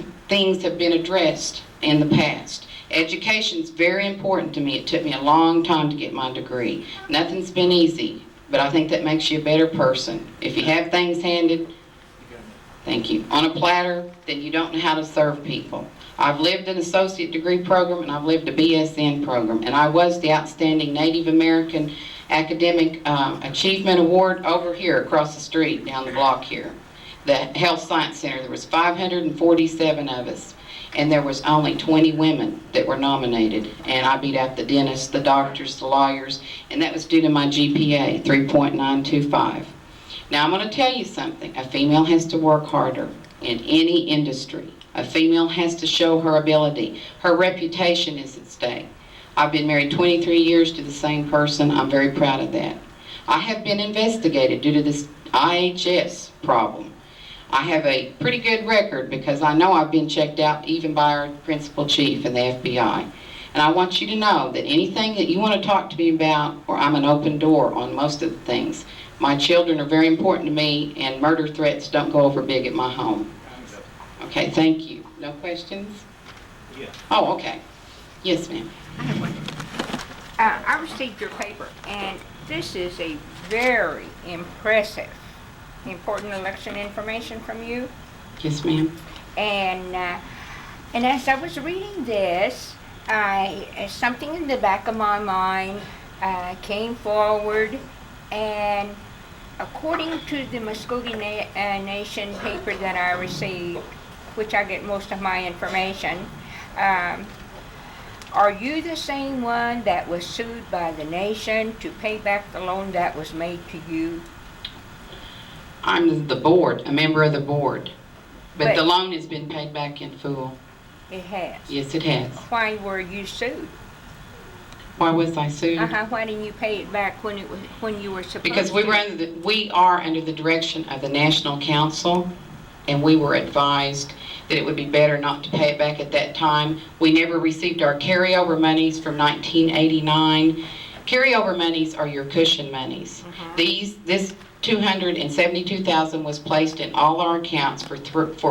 have been addressed in the past. Education's very important to me. It took me a long time to get my degree. Nothing's been easy, but I think that makes you a better person. If you have things handed, thank you, on a platter, then you don't know how to serve people. I've lived an associate degree program and I've lived a BSN program, and I was the Outstanding Native American Academic Achievement Award over here across the street, down the block here. The Health Science Center, there was 547 of us. And there was only 20 women that were nominated. And I beat out the dentists, the doctors, the lawyers, and that was due to my GPA, 3.925. Now I'm going to tell you something. A female has to work harder in any industry. A female has to show her ability. Her reputation is at stake. I've been married 23 years to the same person. I'm very proud of that. I have been investigated due to this IHS problem. I have a pretty good record because I know I've been checked out even by our principal chief and the FBI. And I want you to know that anything that you want to talk to me about, or I'm an open door on most of the things. My children are very important to me, and murder threats don't go over big at my home. Okay, thank you. No questions?
Yeah.
Oh, okay. Yes, ma'am.
I have one. I received your paper, and this is a very impressive, important election information from you.
Yes, ma'am.
And as I was reading this, something in the back of my mind came forward, and according to the Muskogee Nation paper that I received, which I get most of my information, are you the same one that was sued by the nation to pay back the loan that was made to you?
I'm the board, a member of the board. But
But-
the loan has been paid back in full.
It has.
Yes, it has.
Why were you sued?
Why was I sued?
Why didn't you pay it back when you were supposed to?
Because we are under the direction of the National Council, and we were advised that it would be better not to pay it back at that time. We never received our carryover monies from 1989. Carryover monies are your cushion monies. This $272,000 was placed in all our accounts for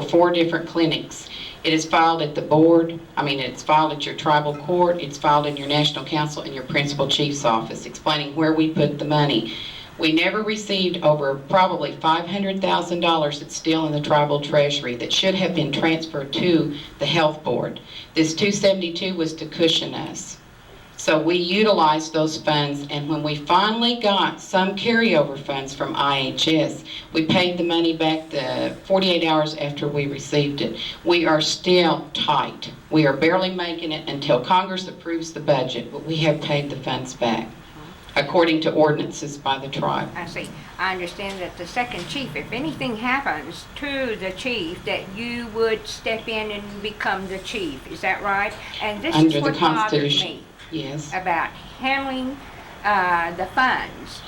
4 different clinics. It is filed at the board, it's filed at your tribal court, it's filed in your National Council and your principal chief's office, explaining where we put the money. We never received over probably $500,000 that's still in the tribal treasury that should have been transferred to the health board. This $272 was to cushion us. So we utilized those funds, and when we finally got some carryover funds from IHS, we paid the money back the 48 hours after we received it. We are still tight. We are barely making it until Congress approves the budget, but we have paid the funds back, according to ordinances by the tribe.
I see. I understand that the second chief, if anything happens to the chief, that you would step in and become the chief. Is that right? And this
Under
is
the
what bothered
Constitution.
me
Yes.
about handling the funds.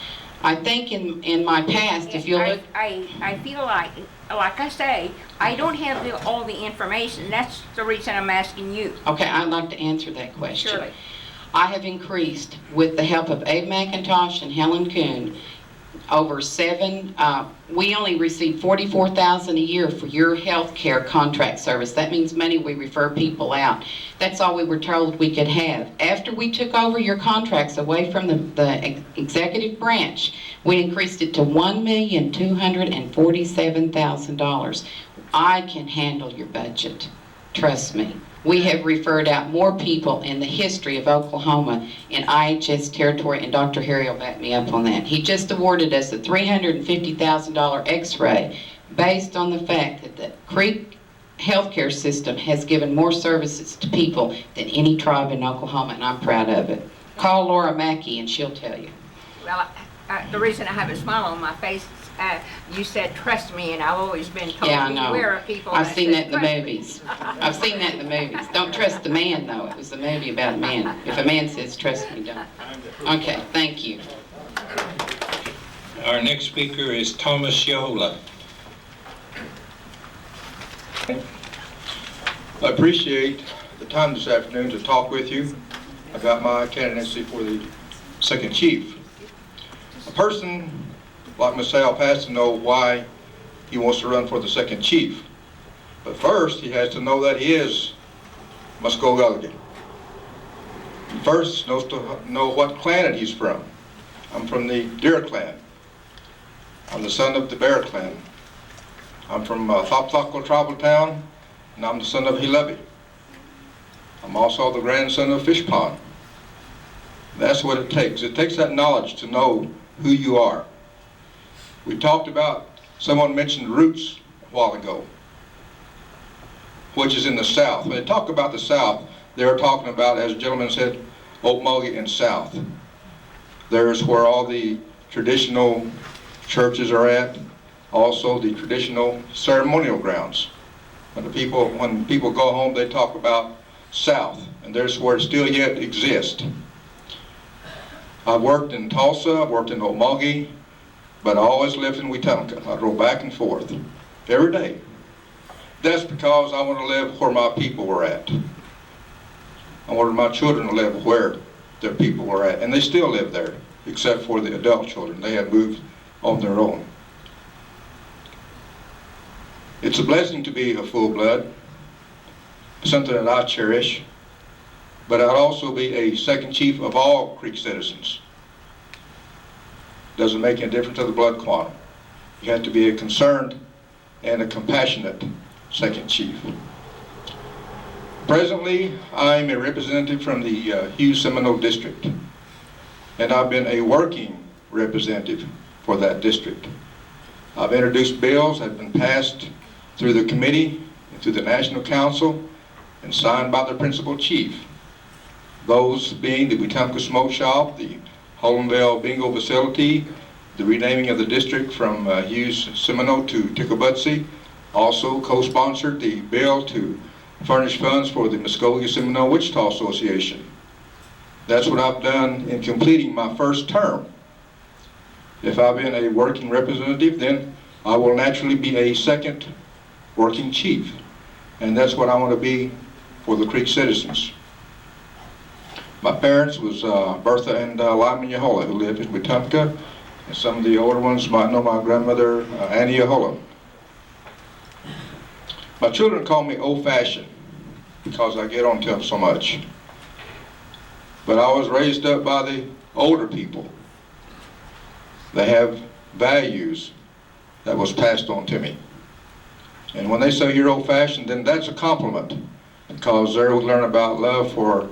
I think in my past, if you look...
I feel like I say, I don't have all the information. That's the reason I'm asking you.
Okay, I'd like to answer that question.
Surely.
I have increased, with the help of Abe McIntosh and Helen Kuhn, over 7, we only receive $44,000 a year for your health care contract service. That means money we refer people out. That's all we were told we could have. After we took over your contracts away from the executive branch, we increased it to $1,247,000. I can handle your budget. Trust me. We have referred out more people in the history of Oklahoma in IHS territory, and Dr. Harry will back me up on that. He just awarded us a $350,000 x-ray based on the fact that the Creek healthcare system has given more services to people than any tribe in Oklahoma, and I'm proud of it. Call Laura Mackey and she'll tell you.
Well, the reason I have a smile on my face, you said trust me, and I've always been told
Yeah, I
to
know.
beware of people.
I've seen that in the
trust me.
movies. I've seen that in the movies. Don't trust the man, though. It was a movie about a man. If a man says trust me, don't. Okay, thank you.
Our next speaker is Thomas Shehola.
I appreciate the time this afternoon to talk with you about my candidacy for the second chief. A person like myself has to know why he wants to run for the second chief. But first, he has to know that he is Muskogee. First, knows to know what clan he's from. I'm from the Deer clan. I'm the son of the Bear clan. I'm from Thopthockel tribal town, and I'm the son of Hilevi. I'm also the grandson of Fish Pond. That's what it takes. It takes that knowledge to know who you are. We talked about, someone mentioned roots a while ago, which is in the South. When they talk about the South, they're talking about, as a gentleman said, Okmulgee and South. There's where all the traditional churches are at, also the traditional ceremonial grounds. When people go home, they talk about South, and there's where it still yet exists. I've worked in Tulsa, I've worked in Okmulgee, but I always lived in Wetumpka. I drove back and forth every day. That's because I want to live where my people were at. I wanted my children to live where their people were at, and they still live there, except for the adult children. They have moved on their own. It's a blessing to be a full blood, something that I cherish, but I'd also be a second chief of all Creek citizens. Doesn't make any difference to the blood quantum. You have to be a concerned and a compassionate second chief. Presently, I'm a representative from the Hughes Seminole District, and I've been a working representative for that district. I've introduced bills that have been passed through the committee, and through the National Council, and signed by the principal chief. Those being the Wetumpka Smoke Shop, the Holmville Bingo Facility, the renaming of the district from Hughes Seminole to Ticklebuttsy. Also co-sponsored the bill to furnish funds for the Muskogee Seminole Wichita Association. That's what I've done in completing my first term. If I've been a working representative, then I will naturally be a second working chief. And that's what I want to be for the Creek citizens. My parents was Bertha and Lyman Yahola, who lived in Wetumpka. And some of the older ones might know my grandmother, Annie Yahola. My children call me old-fashioned because I get on to them so much. But I was raised up by the older people. They have values that was passed on to me. And when they say you're old-fashioned, then that's a compliment, because they will learn about love for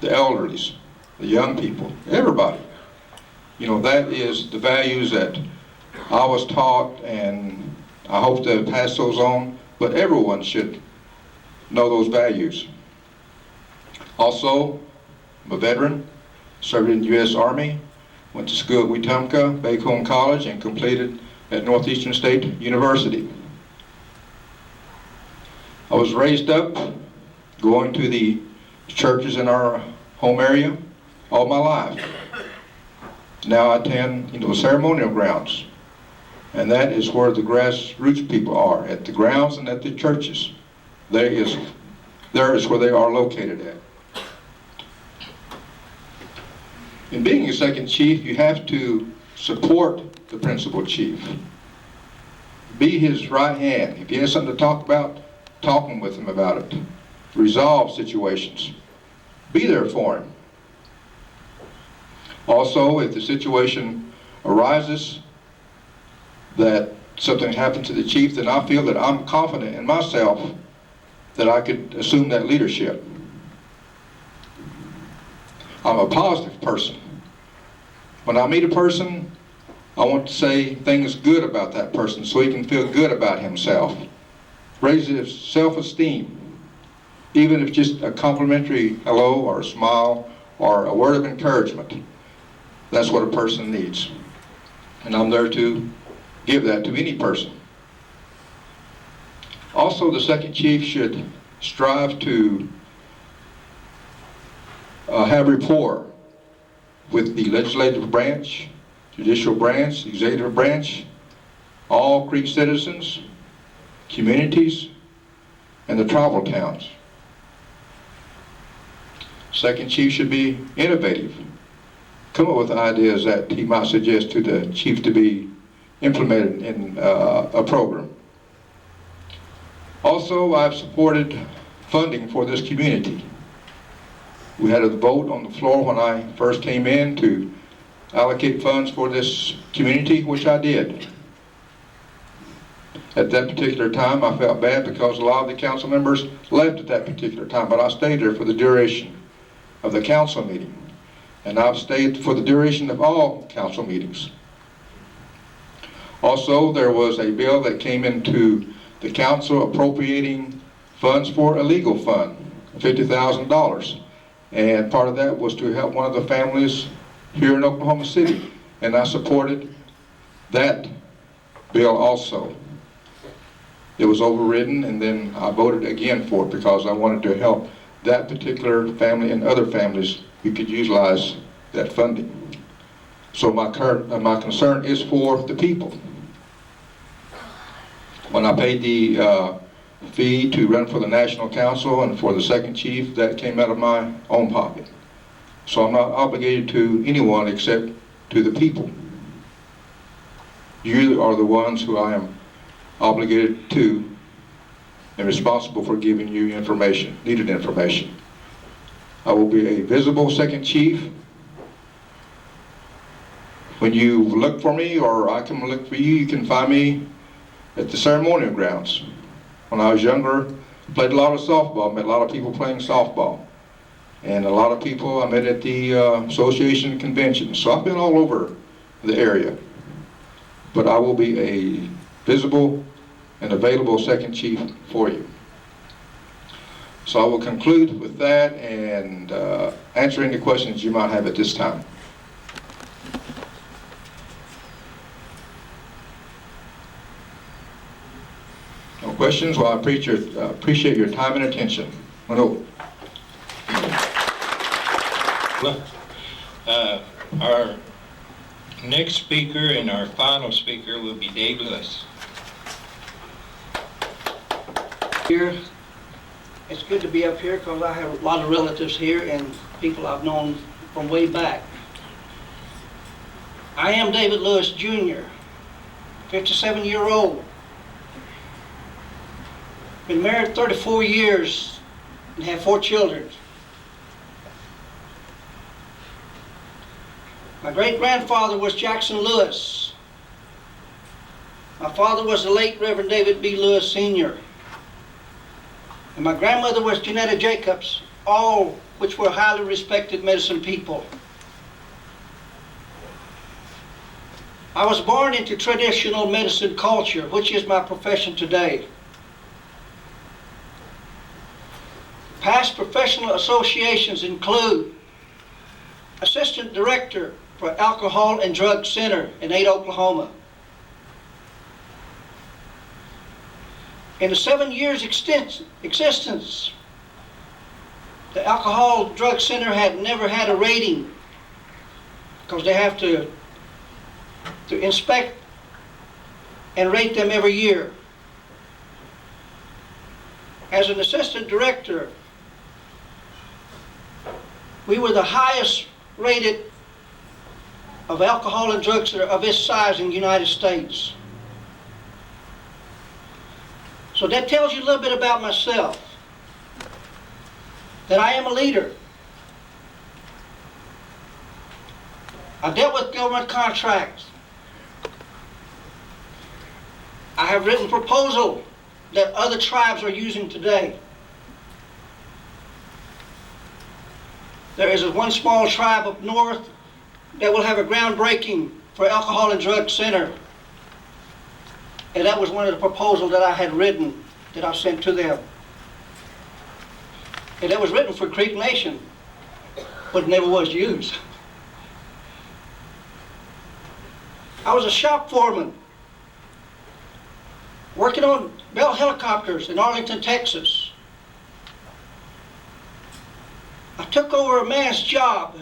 the elderlies, the young people, everybody. You know, that is the values that I was taught, and I hope to pass those on, but everyone should know those values. Also, I'm a veteran, served in the U.S. Army, went to school at Wetumpka, Bacone College, and completed at Northeastern State University. I was raised up going to the churches in our home area all my life. Now I attend, ceremonial grounds. And that is where the grassroots people are, at the grounds and at the churches. There is where they are located at. In being a second chief, you have to support the principal chief. Be his right hand. If he has something to talk about, talking with him about it. Resolve situations. Be there for him. Also, if the situation arises that something happened to the chief, then I feel that I'm confident in myself that I could assume that leadership. I'm a positive person. When I meet a person, I want to say things good about that person so he can feel good about himself. Raise his self-esteem. Even if just a complimentary hello or a smile or a word of encouragement. That's what a person needs. And I'm there to give that to any person. Also, the second chief should strive to have rapport with the legislative branch, judicial branch, executive branch, all Creek citizens, communities, and the tribal towns. Second chief should be innovative. Come up with ideas that he might suggest to the chief to be implemented in a program. Also, I've supported funding for this community. We had a vote on the floor when I first came in to allocate funds for this community, which I did. At that particular time, I felt bad because a lot of the council members left at that particular time, but I stayed there for the duration of the council meeting. And I've stayed for the duration of all council meetings. Also, there was a bill that came into the council appropriating funds for a legal fund, $50,000. And part of that was to help one of the families here in Oklahoma City. And I supported that bill also. It was overridden, and then I voted again for it because I wanted to help that particular family and other families who could utilize that funding. So my concern is for the people. When I paid the fee to run for the National Council and for the second chief, that came out of my own pocket. So I'm not obligated to anyone except to the people. You are the ones who I am obligated to and responsible for giving you information, needed information. I will be a visible second chief. When you look for me, or I can look for you, you can find me at the ceremonial grounds. When I was younger, I played a lot of softball, met a lot of people playing softball. And a lot of people I met at the association conventions. So I've been all over the area. But I will be a visible and available second chief for you. So I will conclude with that and answer any questions you might have at this time. No questions? Well, I appreciate your time and attention. No.
Our next speaker and our final speaker will be Dave Lewis.
Here, it's good to be up here because I have a lot of relatives here and people I've known from way back. I am David Lewis Jr., 57-year-old. Been married 34 years and have 4 children. My great-grandfather was Jackson Lewis. My father was the late Reverend David B. Lewis Sr. And my grandmother was Janetta Jacobs, all which were highly respected medicine people. I was born into traditional medicine culture, which is my profession today. Past professional associations include Assistant Director for Alcohol and Drug Center in Ada, Oklahoma. In the 7 years existence, the Alcohol Drug Center had never had a rating because they have to inspect and rate them every year. As an assistant director, we were the highest rated of alcohol and drug center of its size in the United States. So that tells you a little bit about myself, that I am a leader. I dealt with government contracts. I have written proposals that other tribes are using today. There is one small tribe up north that will have a groundbreaking for Alcohol and Drug Center. And that was one of the proposals that I had written, that I sent to them. And that was written for Creek Nation, but never was used. I was a shop foreman, working on Bell helicopters in Arlington, Texas. I took over a man's job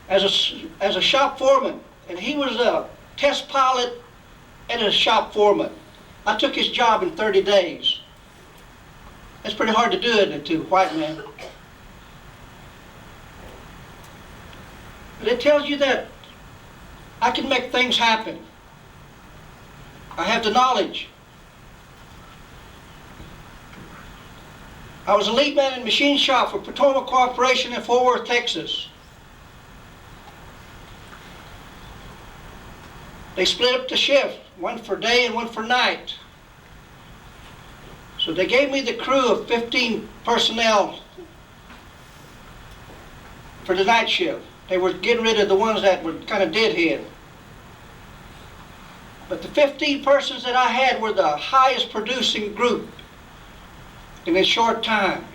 as a shop foreman, and he was a test pilot and a shop foreman. I took his job in 30 days. That's pretty hard to do, isn't it, to a white man? But it tells you that I can make things happen. I have the knowledge. I was a lead man in machine shop for Potomac Corporation in Fort Worth, Texas. They split up the shift, one for day and one for night. So they gave me the crew of 15 personnel for the night shift. They were getting rid of the ones that were kind of deadhead. But the 15 persons that I had were the highest producing group in a short time.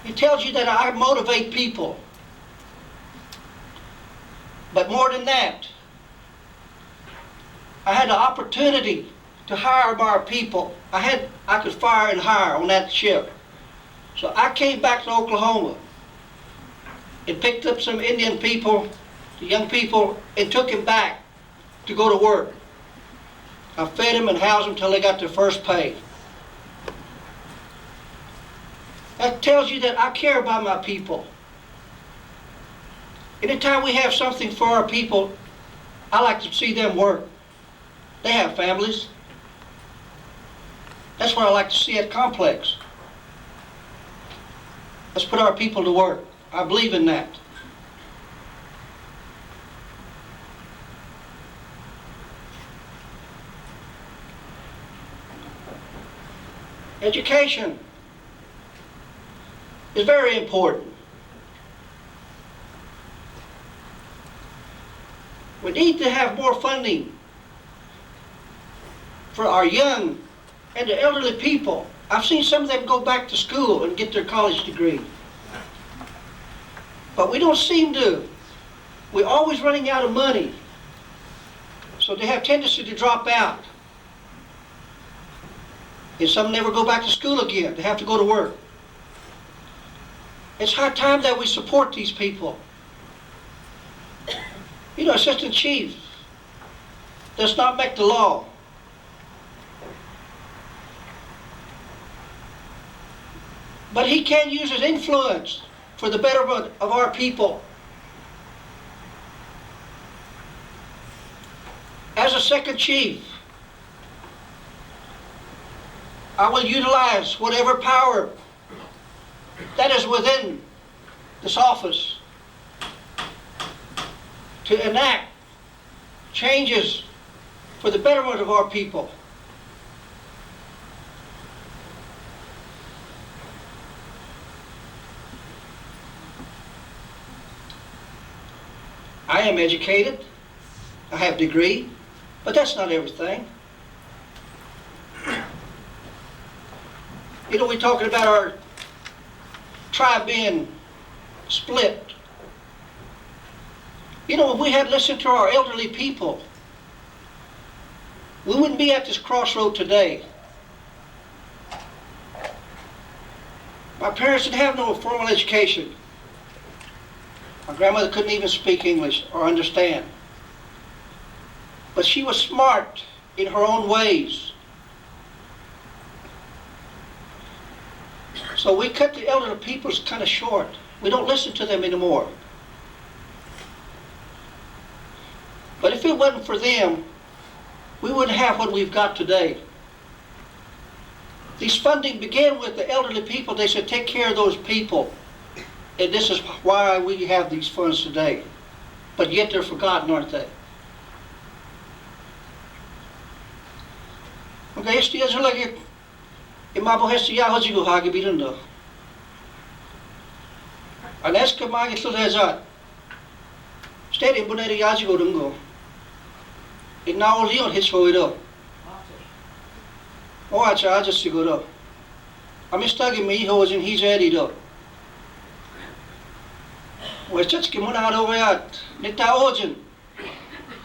It tells you that I motivate people. But more than that, I had the opportunity to hire more people. I could fire and hire on that ship. So I came back to Oklahoma and picked up some Indian people, the young people, and took them back to go to work. I fed them and housed them until they got their first pay. That tells you that I care about my people. Anytime we have something for our people, I like to see them work. They have families. That's what I like to see at Complex. Let's put our people to work. I believe in that. Education is very important. We need to have more funding for our young and the elderly people. I've seen some of them go back to school and get their college degree. But we don't seem to. We're always running out of money. So they have tendency to drop out. And some never go back to school again. They have to go to work. It's high time that we support these people. You know, Assistant Chief does not make the law. But he can use his influence for the betterment of our people. As a second chief, I will utilize whatever power that is within this office to enact changes for the betterment of our people. I am educated, I have a degree, but that's not everything. You know, we're talking about our tribe being split. You know, if we had listened to our elderly people, we wouldn't be at this crossroad today. My parents didn't have no formal education. My grandmother couldn't even speak English or understand. But she was smart in her own ways. So we cut the elderly people kind of short. We don't listen to them anymore. But if it wasn't for them, we wouldn't have what we've got today. These funding began with the elderly people. They said, take care of those people. And this is why we have these funds today. But yet they're forgotten, aren't they? Okay, este is like imabo hesti ya hoji go hage birundo. Aneska magi sulezat. Steady buneri yaji go dungo. Now Leon hits for it up. Oh, I just to go up. I'm stuck in me, who was in his head. Well, just come on out of it. Nita Ojen.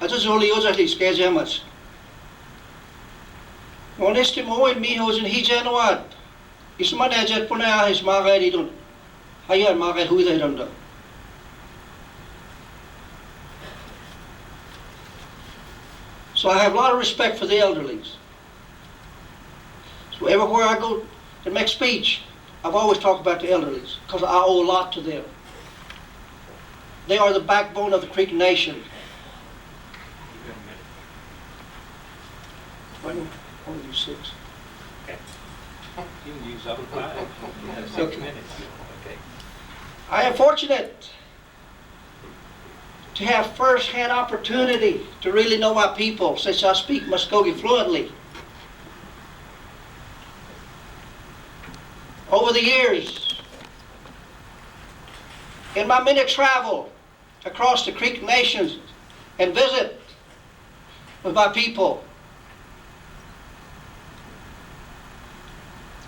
I just only use at least scares him much. Honest him, oh, and me, who was in his head. What? Is my dad at Puna, his Margaret, he don't. Higher Margaret, who they don't know. So I have a lot of respect for the elderly. So everywhere I go and make speech, I've always talked about the elderly because I owe a lot to them. They are the backbone of the Creek Nation. Only 6.
Okay. You can use up 5. You have 6 minutes. Okay.
I am fortunate to have first-hand opportunity to really know my people, since I speak Muskogee fluently. Over the years, in my many travel across the Creek Nations and visit with my people,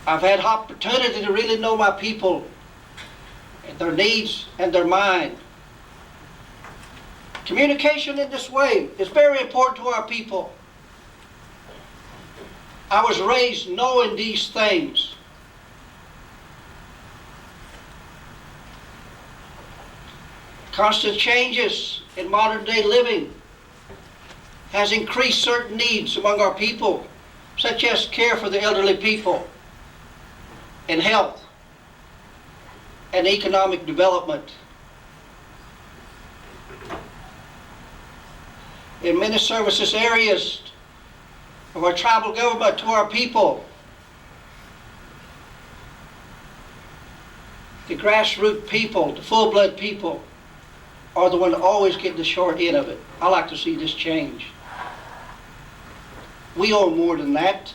I've had opportunity to really know my people and their needs and their mind. Communication in this way is very important to our people. I was raised knowing these things. Constant changes in modern day living has increased certain needs among our people, such as care for the elderly people, and health, and economic development. In many services areas of our tribal government to our people, the grassroots people, the full-blood people, are the one that always get the short end of it. I like to see this change. We owe more than that.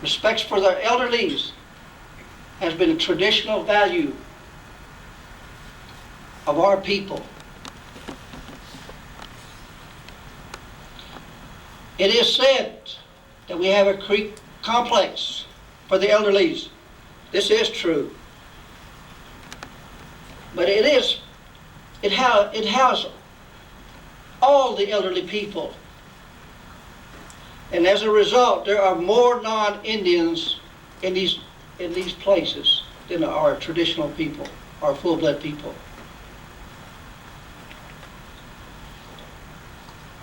Respect for the elderlies has been a traditional value of our people. It is said that we have a creek complex for the elderlies. This is true. But it has all the elderly people. And as a result, there are more non-Indians in these places than our traditional people, our full-blood people.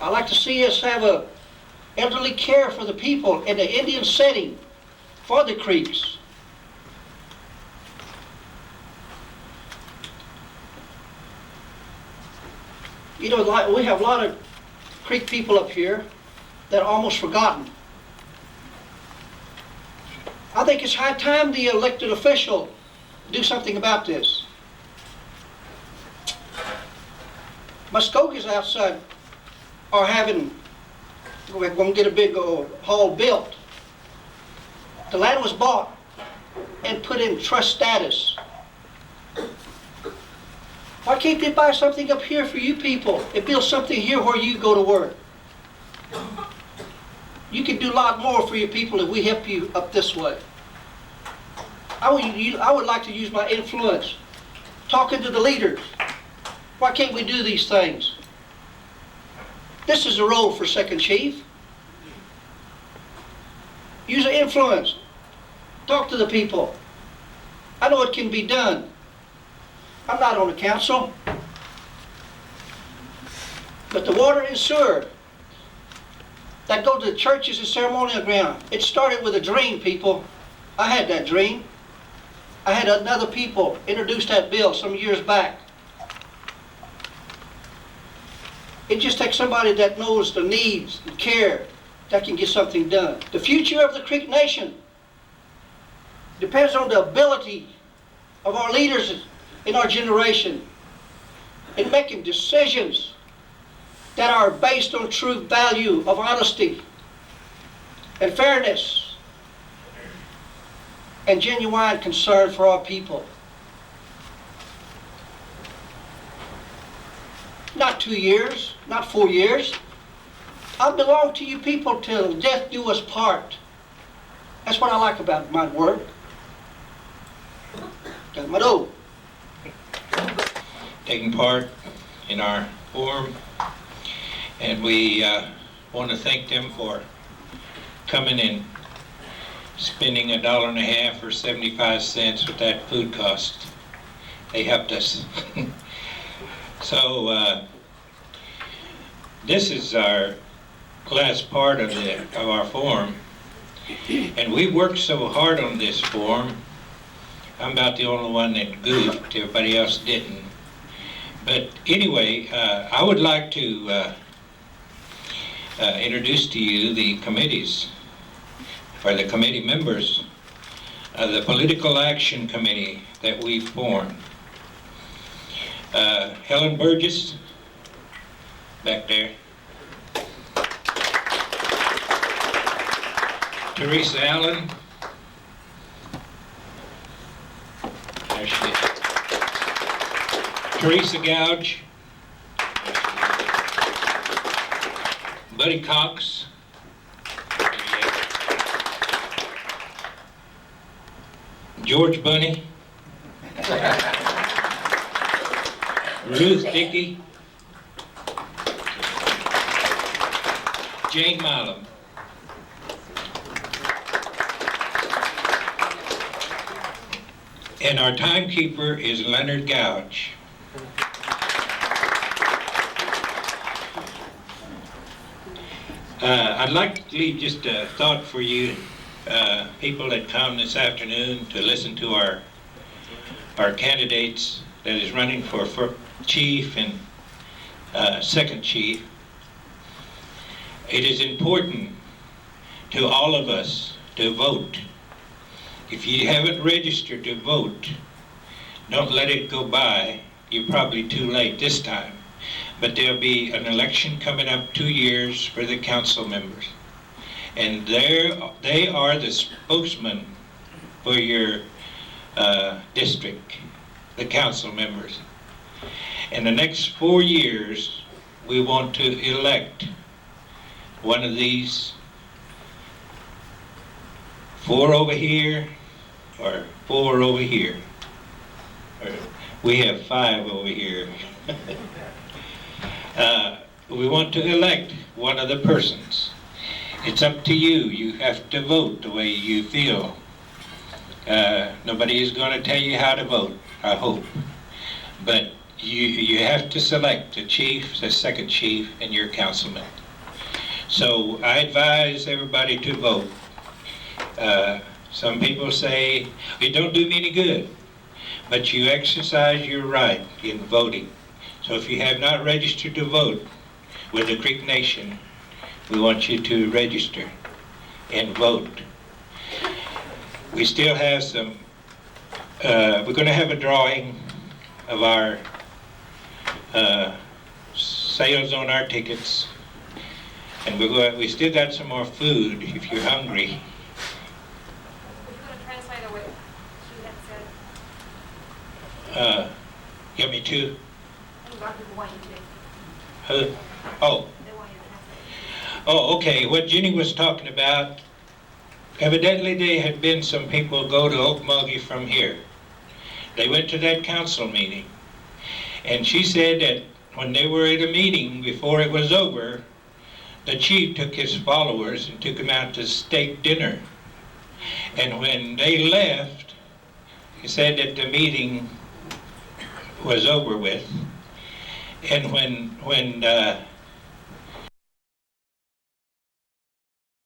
I like to see us have a elderly care for the people in the Indian setting for the Creeks. You know, we have a lot of Creek people up here that are almost forgotten. I think it's high time the elected official do something about this. Muskokas outside are we're going to get a big hall built. The land was bought and put in trust status. Why can't they buy something up here for you people and build something here where you go to work? You can do a lot more for your people if we help you up this way. I would like to use my influence, talking to the leaders. Why can't we do these things? This is a role for Second Chief. Use your influence. Talk to the people. I know it can be done. I'm not on the council. But the water and sewer that go to the churches and ceremonial ground, it started with a dream, people. I had that dream. I had another people introduce that bill some years back. It just takes somebody that knows the needs and care that can get something done. The future of the Creek Nation depends on the ability of our leaders in our generation in making decisions that are based on true value of honesty and fairness and genuine concern for our people. Not 2 years, not 4 years. I belong to you people till death do us part. That's what I like about my work.
Taking part in our forum, and we want to thank them for coming and spending $1.50 or 75 cents with that food cost. They helped us. So this is our last part of our forum, and we worked so hard on this forum. I'm about the only one that goofed, everybody else didn't. But anyway, I would like to introduce to you the committees, or the committee members of the Political Action Committee that we formed. Helen Burgess, back there. Teresa Allen. There she is. Teresa Gouge. Buddy Cox. George Bunny. Ruth Dickey. Jane Milam. And our timekeeper is Leonard Gouch. I'd like to leave just a thought for you people that come this afternoon to listen to our candidates that is running for chief and second chief. It is important to all of us to vote. If you haven't registered to vote, don't let it go by. You're probably too late this time. But there'll be an election coming up 2 years for the council members. And they are the spokesman for your district, the council members. In the next 4 years, we want to elect one of these 4 over here or 4 over here. Or we have 5 over here. We want to elect one of the persons. It's up to you. You have to vote the way you feel. Nobody is going to tell you how to vote, I hope. But you have to select the chief, the second chief, and your councilman. So I advise everybody to vote. Some people say it don't do me any good, but you exercise your right in voting. So if you have not registered to vote with the Creek Nation, we want you to register and vote. We still have some, we're going to have a drawing of our sales on our tickets, and we still got some more food if you're hungry. You want me to? Oh, okay. What Jenny was talking about, evidently there had been some people go to Okmulgee from here. They went to that council meeting, and she said that when they were at a meeting before it was over, the chief took his followers and took them out to steak dinner. And when they left, he said that the meeting was over with. And when